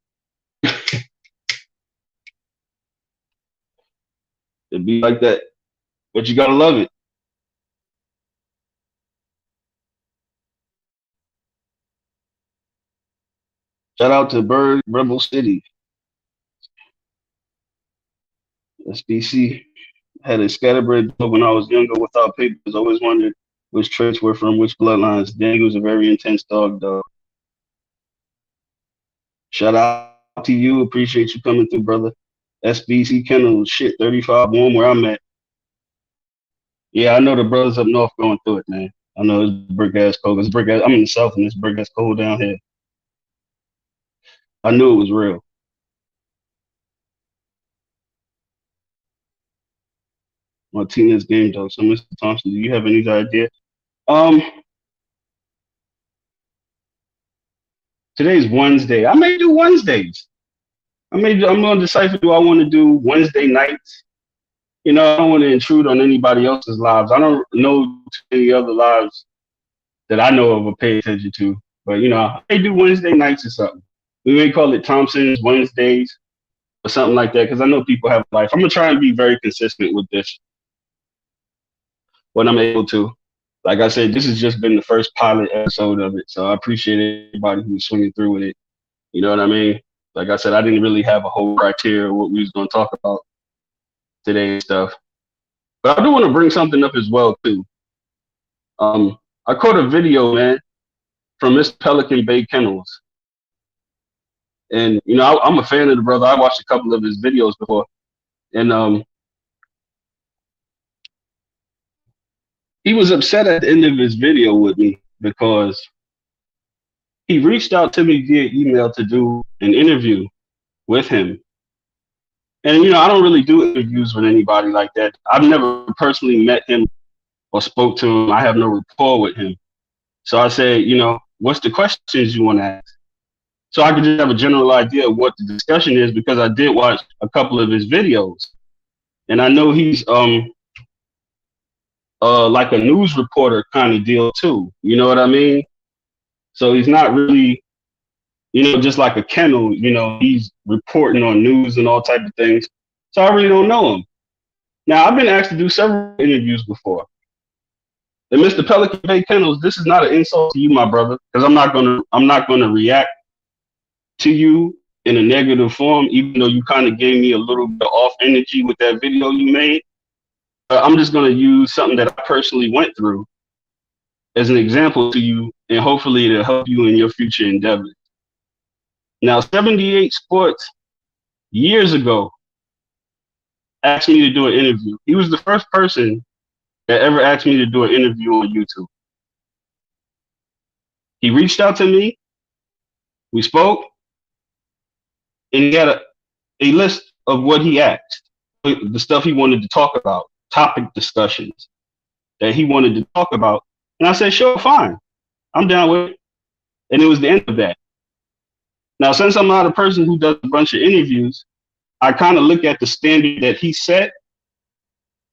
It'd be like that. But you gotta love it. Shout out to Bird Rebel City. SBC. Had a scatterbred dog when I was younger without papers. Always wondered which traits were from which bloodlines. Danny was a very intense dog, though. Shout out to you. Appreciate you coming through, brother. SBC Kennel, shit, 35 warm where I'm at. Yeah, I know the brothers up north going through it, man. I know it's brick ass cold. It's brick ass. I'm in the south and it's brick ass cold down here. I knew it was real. Martinez game dog. So, Mr. Thompson, do you have any idea? Um, Today's Wednesday. I may do Wednesdays. I'm gonna decipher. Do I want to do Wednesday nights? You know, I don't want to intrude on anybody else's lives. I don't know too many other lives that I know of or pay attention to. But you know, I may do Wednesday nights or something. We may call it Thompson's Wednesdays or something like that because I know people have life. I'm gonna try and be very consistent with this when I'm able to. Like I said, this has just been the first pilot episode of it, so I appreciate everybody who's swinging through with it. You know what I mean? Like I said, I didn't really have a whole criteria of what we was gonna talk about today and stuff. But I do want to bring something up as well too. I caught a video, man, from Miss Pelican Bay Kennels. And, you know, I'm a fan of the brother. I watched a couple of his videos before. And he was upset at the end of his video with me because he reached out to me via email to do an interview with him. And, you know, I don't really do interviews with anybody like that. I've never personally met him or spoke to him. I have no rapport with him. So I said, you know, what's the questions you want to ask? So I could just have a general idea of what the discussion is because I did watch a couple of his videos. And I know he's like a news reporter kind of deal too. You know what I mean? So he's not really, you know, just like a kennel, you know, he's reporting on news and all type of things. So I really don't know him. Now, I've been asked to do several interviews before. And Mr. Pelican Bay Kennels, this is not an insult to you, my brother, because I'm not gonna react to you in a negative form, even though you kind of gave me a little bit of off energy with that video you made. I'm just gonna use something that I personally went through as an example to you, and hopefully it'll help you in your future endeavors. Now, 78 Sports years ago asked me to do an interview. He was the first person that ever asked me to do an interview on YouTube. He reached out to me, we spoke, and he had a list of what he asked, the stuff he wanted to talk about, topic discussions that he wanted to talk about. And I said, sure, fine, I'm down with it. And it was the end of that. Now, since I'm not a person who does a bunch of interviews, I kind of look at the standard that he set,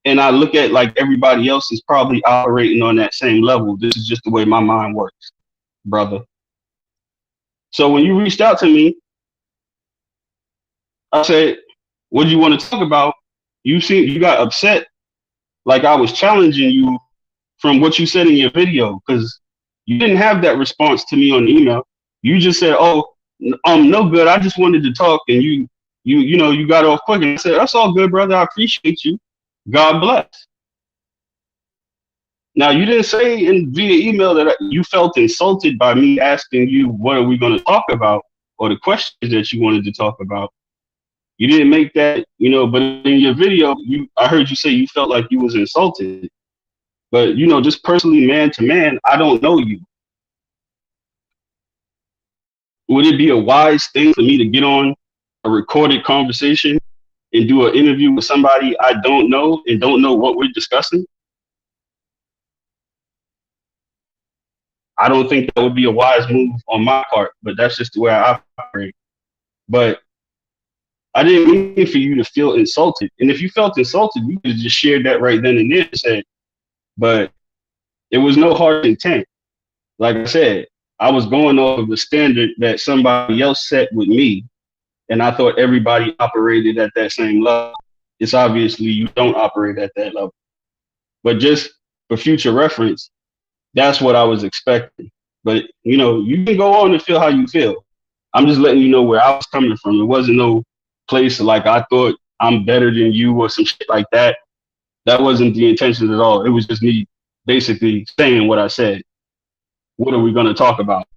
and I look at like everybody else is probably operating on that same level. This is just the way my mind works, brother. So when you reached out to me, I said, what do you want to talk about? You got upset like I was challenging you from what you said in your video, because you didn't have that response to me on email. You just said, oh, no good, I just wanted to talk, and you got off quick. And I said, that's all good, brother, I appreciate you, God bless. Now, you didn't say via email that you felt insulted by me asking you what are we going to talk about, or the questions that you wanted to talk about. You didn't make that, but in your video, I heard you say you felt like you was insulted. But, just personally, man to man, I don't know you. Would it be a wise thing for me to get on a recorded conversation and do an interview with somebody I don't know and don't know what we're discussing? I don't think that would be a wise move on my part, but that's just the way I operate. But I didn't mean for you to feel insulted. And if you felt insulted, you could have just shared that right then and there and said, but it was no hard intent. Like I said, I was going off of the standard that somebody else set with me, and I thought everybody operated at that same level. It's obviously you don't operate at that level. But just for future reference, that's what I was expecting. But, you can go on and feel how you feel. I'm just letting you know where I was coming from. It wasn't no place like I thought I'm better than you or some shit like that. That wasn't the intention at all. It was just me basically saying what I said. What are we going to talk about?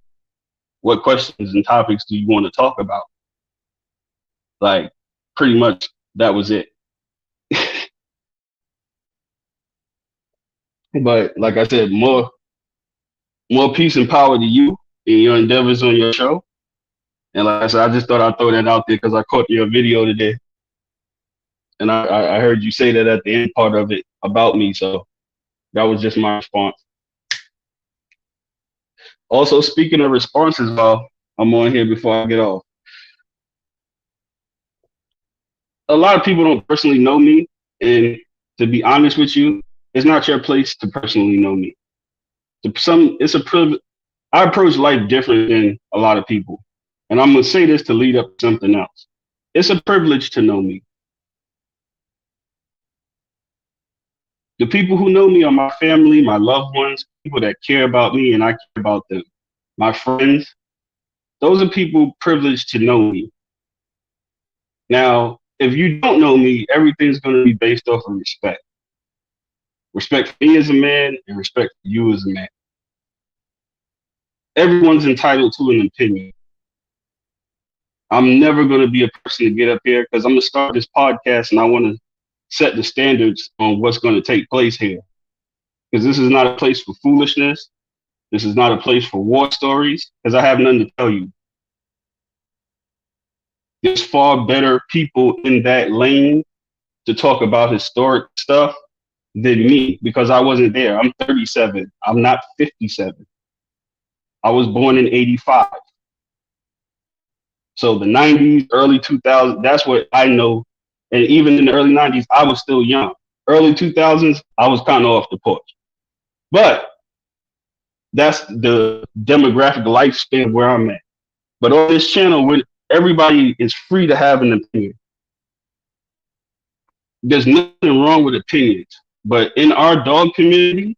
What questions and topics do you want to talk about? Like, pretty much that was it. But like I said, more peace and power to you in your endeavors on your show. And like I said, I just thought I'd throw that out there because I caught your video today. And I heard you say that at the end part of it about me. So that was just my response. Also, speaking of responses, while I'm on here before I get off, a lot of people don't personally know me. And to be honest with you, it's not your place to personally know me. It's a privilege. I approach life different than a lot of people. And I'm going to say this to lead up to something else. It's a privilege to know me. The people who know me are my family, my loved ones, people that care about me and I care about them. My friends, those are people privileged to know me. Now, if you don't know me, everything's going to be based off of respect. Respect for me as a man and respect for you as a man. Everyone's entitled to an opinion. I'm never going to be a person to get up here because I'm going to start this podcast and I want to set the standards on what's going to take place here. Because this is not a place for foolishness. This is not a place for war stories because I have nothing to tell you. There's far better people in that lane to talk about historic stuff than me because I wasn't there. I'm 37. I'm not 57. I was born in 85. So the 90s, early 2000s, that's what I know. And even in the early 90s, I was still young. Early 2000s, I was kind of off the porch. But that's the demographic lifespan where I'm at. But on this channel, where everybody is free to have an opinion. There's nothing wrong with opinions. But in our dog community,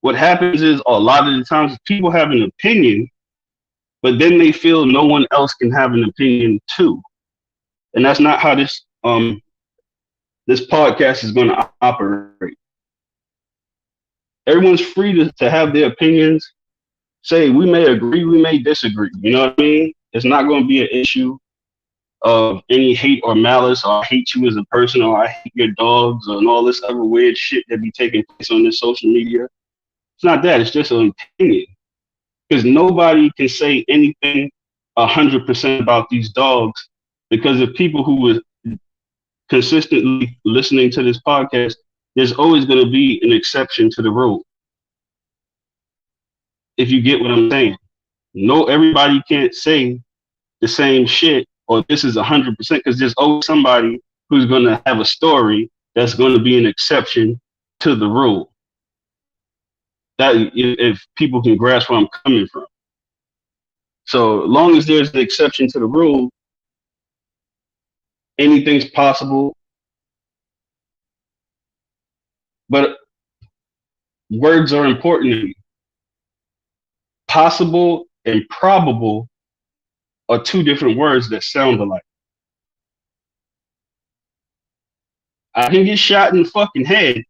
What happens is a lot of the times people have an opinion, but then they feel no one else can have an opinion too. And that's not how this podcast is going to operate. Everyone's free to have their opinions. Say we may agree, we may disagree. You know what I mean? It's not going to be an issue of any hate or malice, or I hate you as a person, or I hate your dogs, and all this other weird shit that be taking place on this social media. It's not that. It's just an opinion. Because nobody can say anything 100% about these dogs, because of people who were consistently listening to this podcast, there's always going to be an exception to the rule. If you get what I'm saying. No, everybody can't say the same shit, or this is 100%, because there's always somebody who's going to have a story that's going to be an exception to the rule. That if people can grasp where I'm coming from. So long as there's an exception to the rule, anything's possible. But words are important to me. Possible and probable are two different words that sound alike. I can get shot in the fucking head.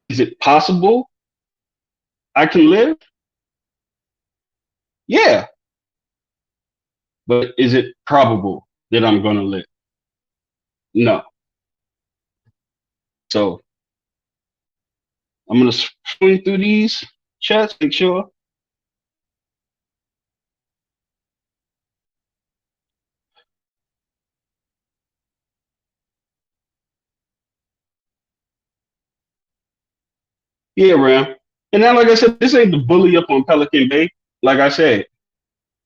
Is it possible I can live? Yeah. But is it probable that I'm going to live? No. So I'm going to swing through these chats, make sure. Yeah, Ram. And now, like I said, this ain't the bully up on Pelican Bay. Like I said,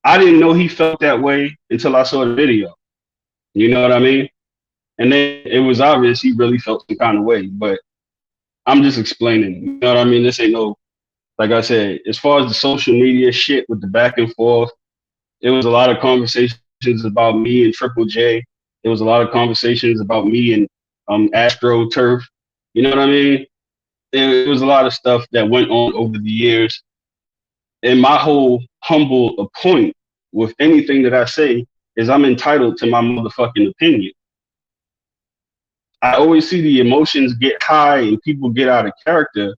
I didn't know he felt that way until I saw the video. You know what I mean? And then it was obvious he really felt some kind of way. But I'm just explaining. You know what I mean? This ain't no, like I said, as far as the social media shit with the back and forth, it was a lot of conversations about me and Triple J. There was a lot of conversations about me and Astro Turf. You know what I mean? It was a lot of stuff that went on over the years. And my whole humble point with anything that I say is I'm entitled to my motherfucking opinion. I always see the emotions get high and people get out of character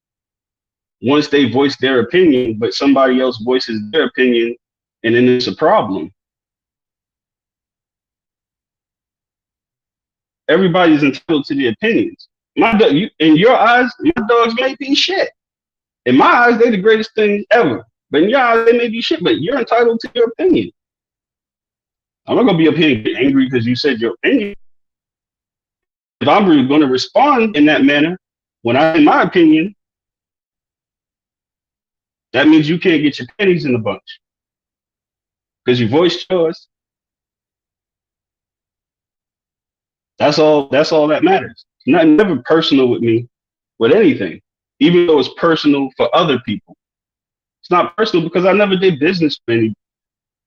once they voice their opinion, but somebody else voices their opinion, and then it's a problem. Everybody's entitled to their opinions. In your eyes, my dogs may be shit. In my eyes, they're the greatest thing ever. But in your eyes, they may be shit, but you're entitled to your opinion. I'm not going to be up here and get angry because you said your opinion. If I'm going to respond in that manner, when I say my opinion, that means you can't get your pennies in the bunch because you voiced yours. That's all that matters. It's never personal with me, with anything, even though it's personal for other people. It's not personal because I never did business with any.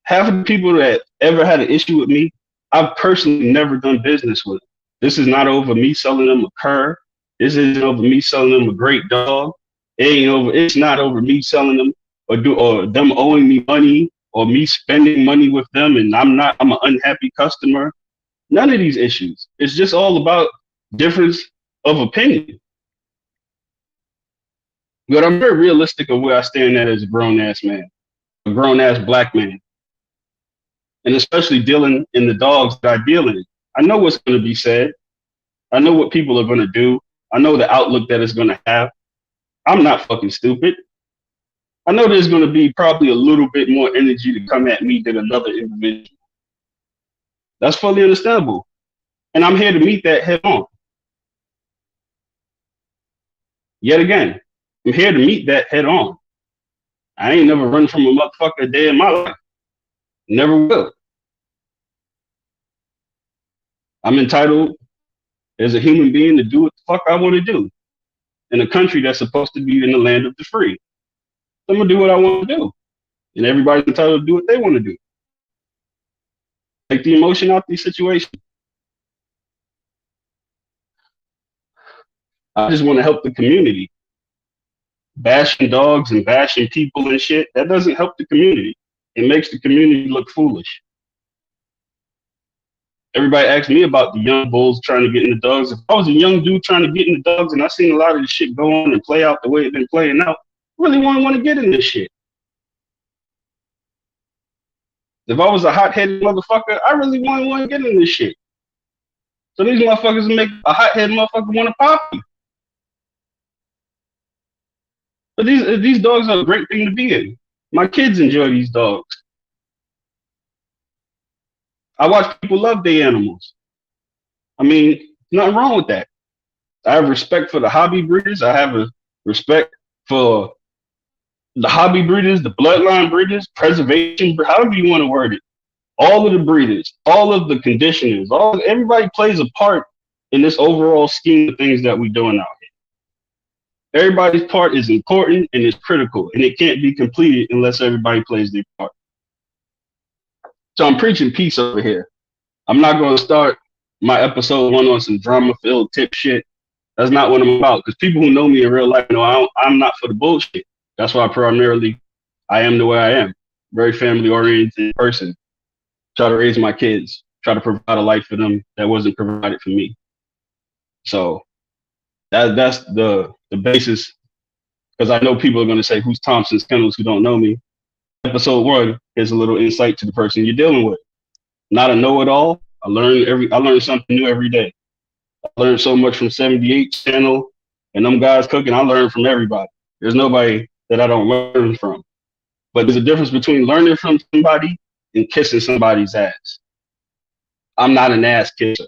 Half of the people that ever had an issue with me, I've personally never done business with. This is not over me selling them a cur. This isn't over me selling them a great dog. It's not over me selling them or them owing me money or me spending money with them and I'm an unhappy customer. None of these issues. It's just all about difference of opinion. But I'm very realistic of where I stand at as a grown-ass man, a grown-ass black man. And especially dealing in the dogs that I deal in. I know what's going to be said. I know what people are going to do. I know the outlook that it's going to have. I'm not fucking stupid. I know there's going to be probably a little bit more energy to come at me than another individual. That's fully understandable. And I'm here to meet that head on. Yet again, I'm here to meet that head on. I ain't never run from a motherfucker a day in my life. Never will. I'm entitled as a human being to do what the fuck I want to do in a country that's supposed to be in the land of the free. So I'm going to do what I want to do. And everybody's entitled to do what they want to do. Take the emotion out of these situations. I just want to help the community. bashing dogs and bashing people and shit, that doesn't help the community. It makes the community look foolish. Everybody asks me about the young bulls trying to get in the dogs. If I was a young dude trying to get in the dogs and I seen a lot of this shit go on and play out the way it's been playing out, I really want to get in this shit. If I was a hot-headed motherfucker, I really want to get in this shit. So these motherfuckers make a hot-headed motherfucker want to pop you. But these dogs are a great thing to be in. My kids enjoy these dogs. I watch people love their animals. I mean, nothing wrong with that. I have respect for the hobby breeders. I have a respect for the hobby breeders, the bloodline breeders, preservation, however you want to word it. All of the breeders, all of the conditioners, everybody plays a part in this overall scheme of things that we're doing out here. Everybody's part is important and is critical, and it can't be completed unless everybody plays their part. So I'm preaching peace over here. I'm not going to start my episode one on some drama-filled tip shit. That's not what I'm about, because people who know me in real life know I'm not for the bullshit. That's why primarily I am the way I am. Very family-oriented person. Try to raise my kids. Try to provide a life for them that wasn't provided for me. So that's the basis, because I know people are going to say, who's Thompson'S Kennels who don't know me? Episode one is a little insight to the person you're dealing with. Not a know-it-all. I learn something new every day. I learned so much from 78 channel and them guys cooking. I learn from everybody. There's nobody that I don't learn from. But there's a difference between learning from somebody and kissing somebody's ass. I'm not an ass kisser.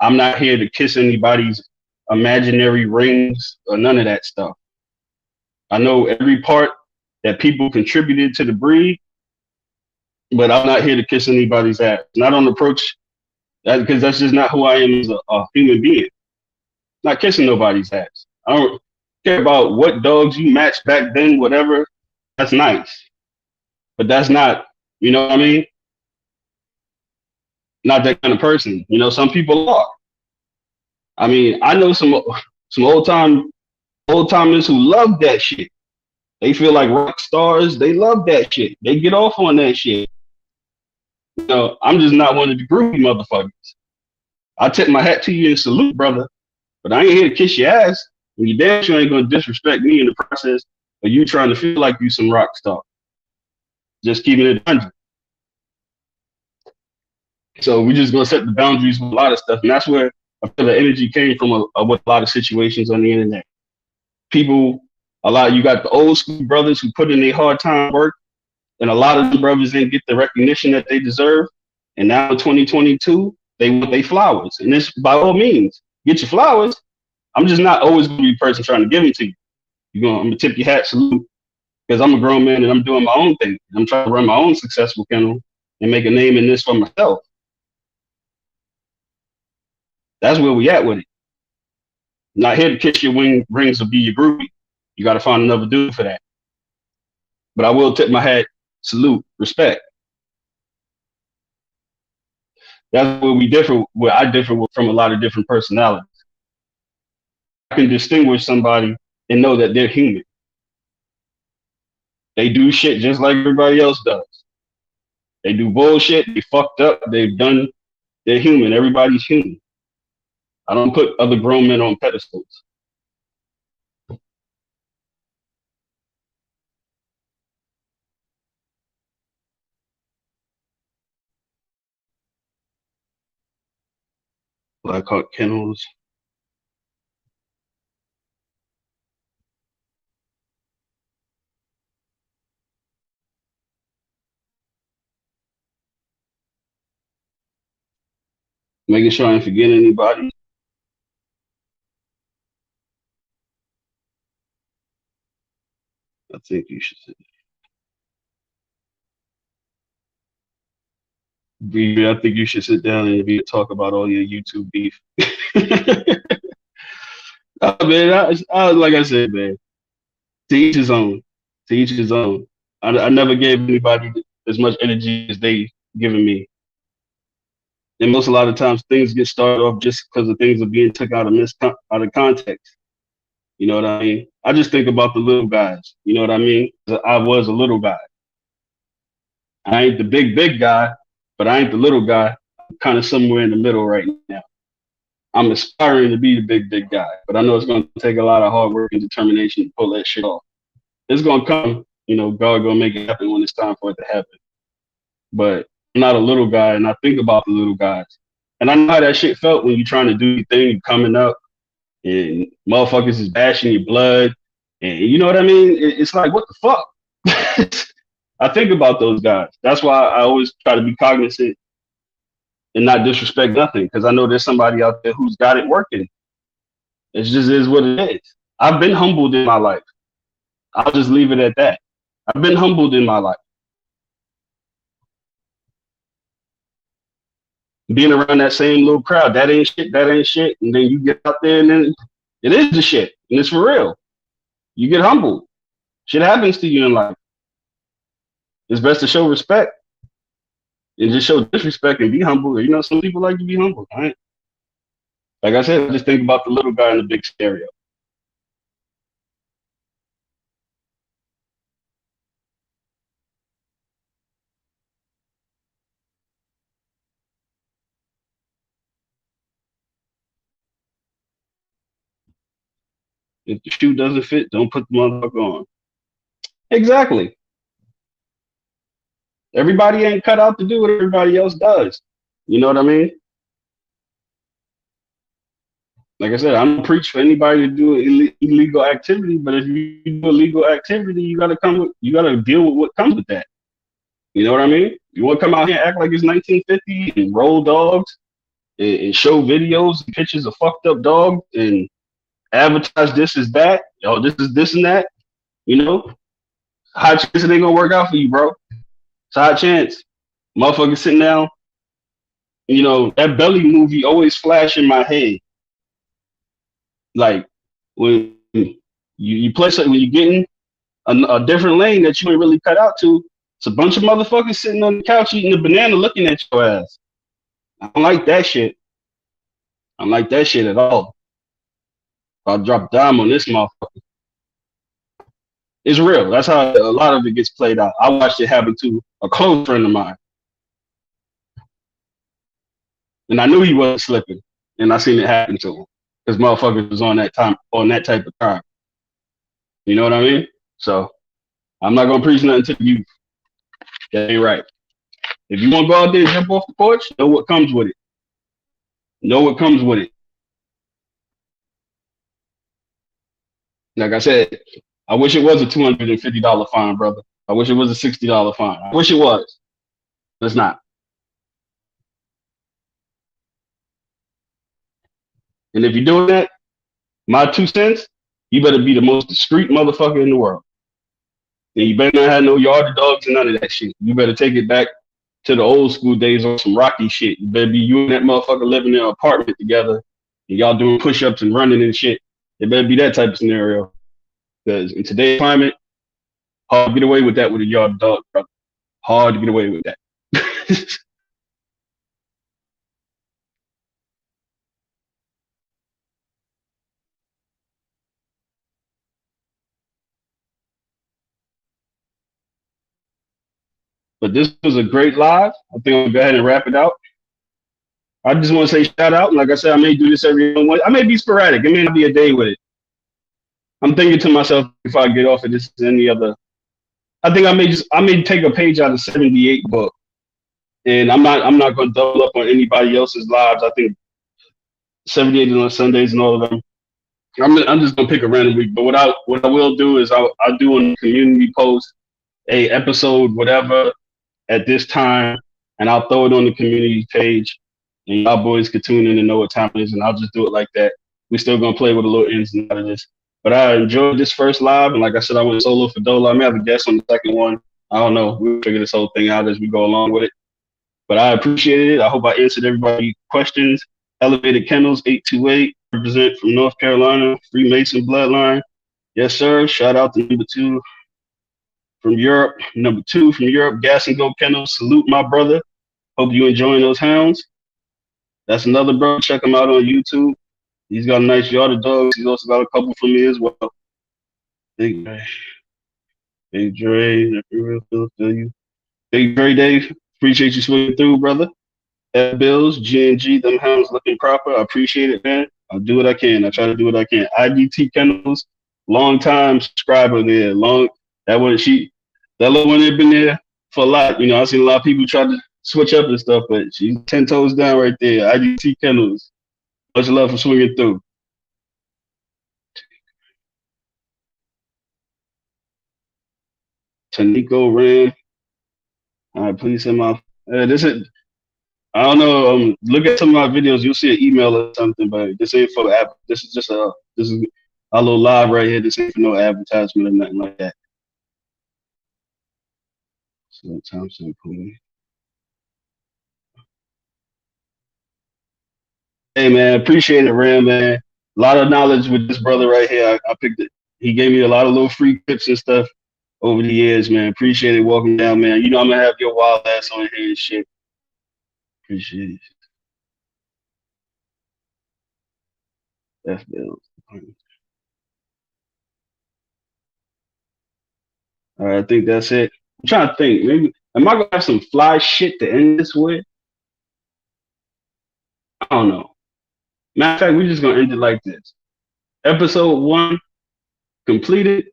I'm not here to kiss anybody's imaginary rings or none of that stuff. I know every part that people contributed to the breed, but I'm not here to kiss anybody's ass. And I don't approach that because that's just not who I am as a human being. Not kissing nobody's ass. I don't care about what dogs you matched back then, whatever. That's nice. But that's not, you know what I mean? Not that kind of person. You know, some people are. I mean, I know some old timers who love that shit. They feel like rock stars. They love that shit. They get off on that shit. You know, I'm just not one of the groovy motherfuckers. I tip my hat to you and salute, brother. But I ain't here to kiss your ass. And you damn sure ain't gonna disrespect me in the process of you trying to feel like you some rock star. Just keeping it 100. So we're just gonna set the boundaries with a lot of stuff, and that's where I feel the energy came from with a lot of situations on the internet. People, you got the old school brothers who put in their hard time work, and a lot of the brothers didn't get the recognition that they deserve. And now in 2022, they want their flowers. And this, by all means, get your flowers. I'm just not always gonna be the person trying to give them to you. I'm gonna tip your hat, salute, because I'm a grown man and I'm doing my own thing. I'm trying to run my own successful kennel and make a name in this for myself. That's where we at with it. Not here to kiss your rings or be your groupie. You got to find another dude for that. But I will tip my hat, salute, respect. That's where I differ from a lot of different personalities. I can distinguish somebody and know that they're human. They do shit just like everybody else does. They do bullshit. They fucked up. They're human. Everybody's human. I don't put other grown men on pedestals. Blackhawk Kennels. Making sure I ain't forgetting anybody. I think you should sit. I think you should sit down and talk about all your YouTube beef. Man, like I said, man, to each his own. To each his own. I never gave anybody as much energy as they given me. And a lot of times things get started off just because the things are being took out of context. You know what I mean? I just think about the little guys. You know what I mean? I was a little guy. I ain't the big guy, but I ain't the little guy. I'm kind of somewhere in the middle right now. I'm aspiring to be the big guy, but I know it's going to take a lot of hard work and determination to pull that shit off. It's going to come. You know, God going to make it happen when it's time for it to happen. But I'm not a little guy, and I think about the little guys. And I know how that shit felt when you're trying to do your thing, you're coming up, and motherfuckers is bashing your blood. And you know what I mean? It's like, what the fuck? I think about those guys. That's why I always try to be cognizant and not disrespect nothing, because I know there's somebody out there who's got it working. It just is what it is. I've been humbled in my life. I'll just leave it at that. I've been humbled in my life. Being around that same little crowd, that ain't shit, that ain't shit. And then you get out there and then it is the shit. And it's for real. You get humbled. Shit happens to you in life. It's best to show respect and just show disrespect and be humble. You know, some people like to be humble, right? Like I said, I just think about the little guy in the big stereo. If the shoe doesn't fit, don't put the motherfucker on. Exactly. Everybody ain't cut out to do what everybody else does. You know what I mean? Like I said, I don't preach for anybody to do illegal activity, but if you do illegal activity, you gotta deal with what comes with that. You know what I mean? You want to come out here and act like it's 1950 and roll dogs and show videos and pictures of fucked up dogs and advertise this is that, yo, this is this and that. You know, high chance it ain't gonna work out for you, bro. It's a high chance. Motherfucker sitting down. You know, that Belly movie always flash in my head. Like when you play something, when you get in a different lane that you ain't really cut out to, it's a bunch of motherfuckers sitting on the couch eating a banana looking at your ass. I don't like that shit. I don't like that shit at all. I'll drop a dime on this motherfucker. It's real. That's how a lot of it gets played out. I watched it happen to a close friend of mine. And I knew he wasn't slipping. And I seen it happen to him. Because motherfuckers was on that type of time. You know what I mean? So I'm not gonna preach nothing to you. That ain't right. If you want to go out there and jump off the porch, know what comes with it. Know what comes with it. Like I said, I wish it was a $250 fine, brother. I wish it was a $60 fine. I wish it was. But it's not. And if you're doing that, my 2 cents, you better be the most discreet motherfucker in the world. And you better not have no yard dogs and none of that shit. You better take it back to the old school days on some Rocky shit. You better be you and that motherfucker living in an apartment together and y'all doing push-ups and running and shit. It better be that type of scenario. Because in today's climate, hard to get away with that with a yard dog, brother. Hard to get away with that. But this was a great live. I think I'll go ahead and wrap it out. I just want to say shout out. Like I said, I may do this every one. I may be sporadic. It may not be a day with it. I'm thinking to myself if I get off of this any other. I think I may take a page out of 78 book, and I'm not going to double up on anybody else's lives. I think 78 on Sundays and all of them. I'm just gonna pick a random week. But what I will do is I'll do on the community post a episode whatever at this time, and I'll throw it on the community page, and y'all boys can tune in and know what time it is, and I'll just do it like that. We're still gonna play with a little ins and out of this. But I enjoyed this first live, and like I said, I went solo for Dola. I may have a guest on the second one. I don't know. We'll figure this whole thing out as we go along with it. But I appreciated it. I hope I answered everybody's questions. Elevated Kennels 828, represent from North Carolina, Freemason Bloodline. Yes, sir. Shout out to number 2 from Europe. Number 2 from Europe, Gas and Go Kennels. Salute my brother. Hope you enjoying those hounds. That's another brother. Check him out on YouTube. He's got a nice yard of dogs. He's also got a couple from me as well. Big Dre, Big Dre, feel you. Big Dre Dave, appreciate you swinging through, brother. Bills, G&G, them hounds looking proper. I appreciate it, man. I'll do what I can. I try to do what I can. IDT Kennels, long time subscriber there. That little one had been there for a lot. You know, I've seen a lot of people try to switch up and stuff, but she's 10 toes down right there. IDT Kennels. Much love for swinging through. Tanico Ram. All right, please send my. This is. I don't know. Look at some of my videos. You'll see an email or something, but this ain't for app. This is just This is a little live right here. This ain't for no advertisement or nothing like that. So Thompson, hey man, appreciate it, Ram, man. A lot of knowledge with this brother right here. I picked it. He gave me a lot of little free tips and stuff over the years, man. Appreciate it. Walking down, man. You know I'm gonna have your wild ass on here and shit. Appreciate it. F Bills. All right, I think that's it. I'm trying to think. Maybe am I gonna have some fly shit to end this with? I don't know. Matter of fact, we're just gonna end it like this. Episode 1 completed.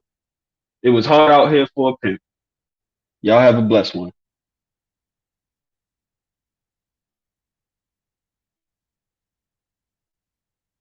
It was hard out here for a pimp. Y'all have a blessed one.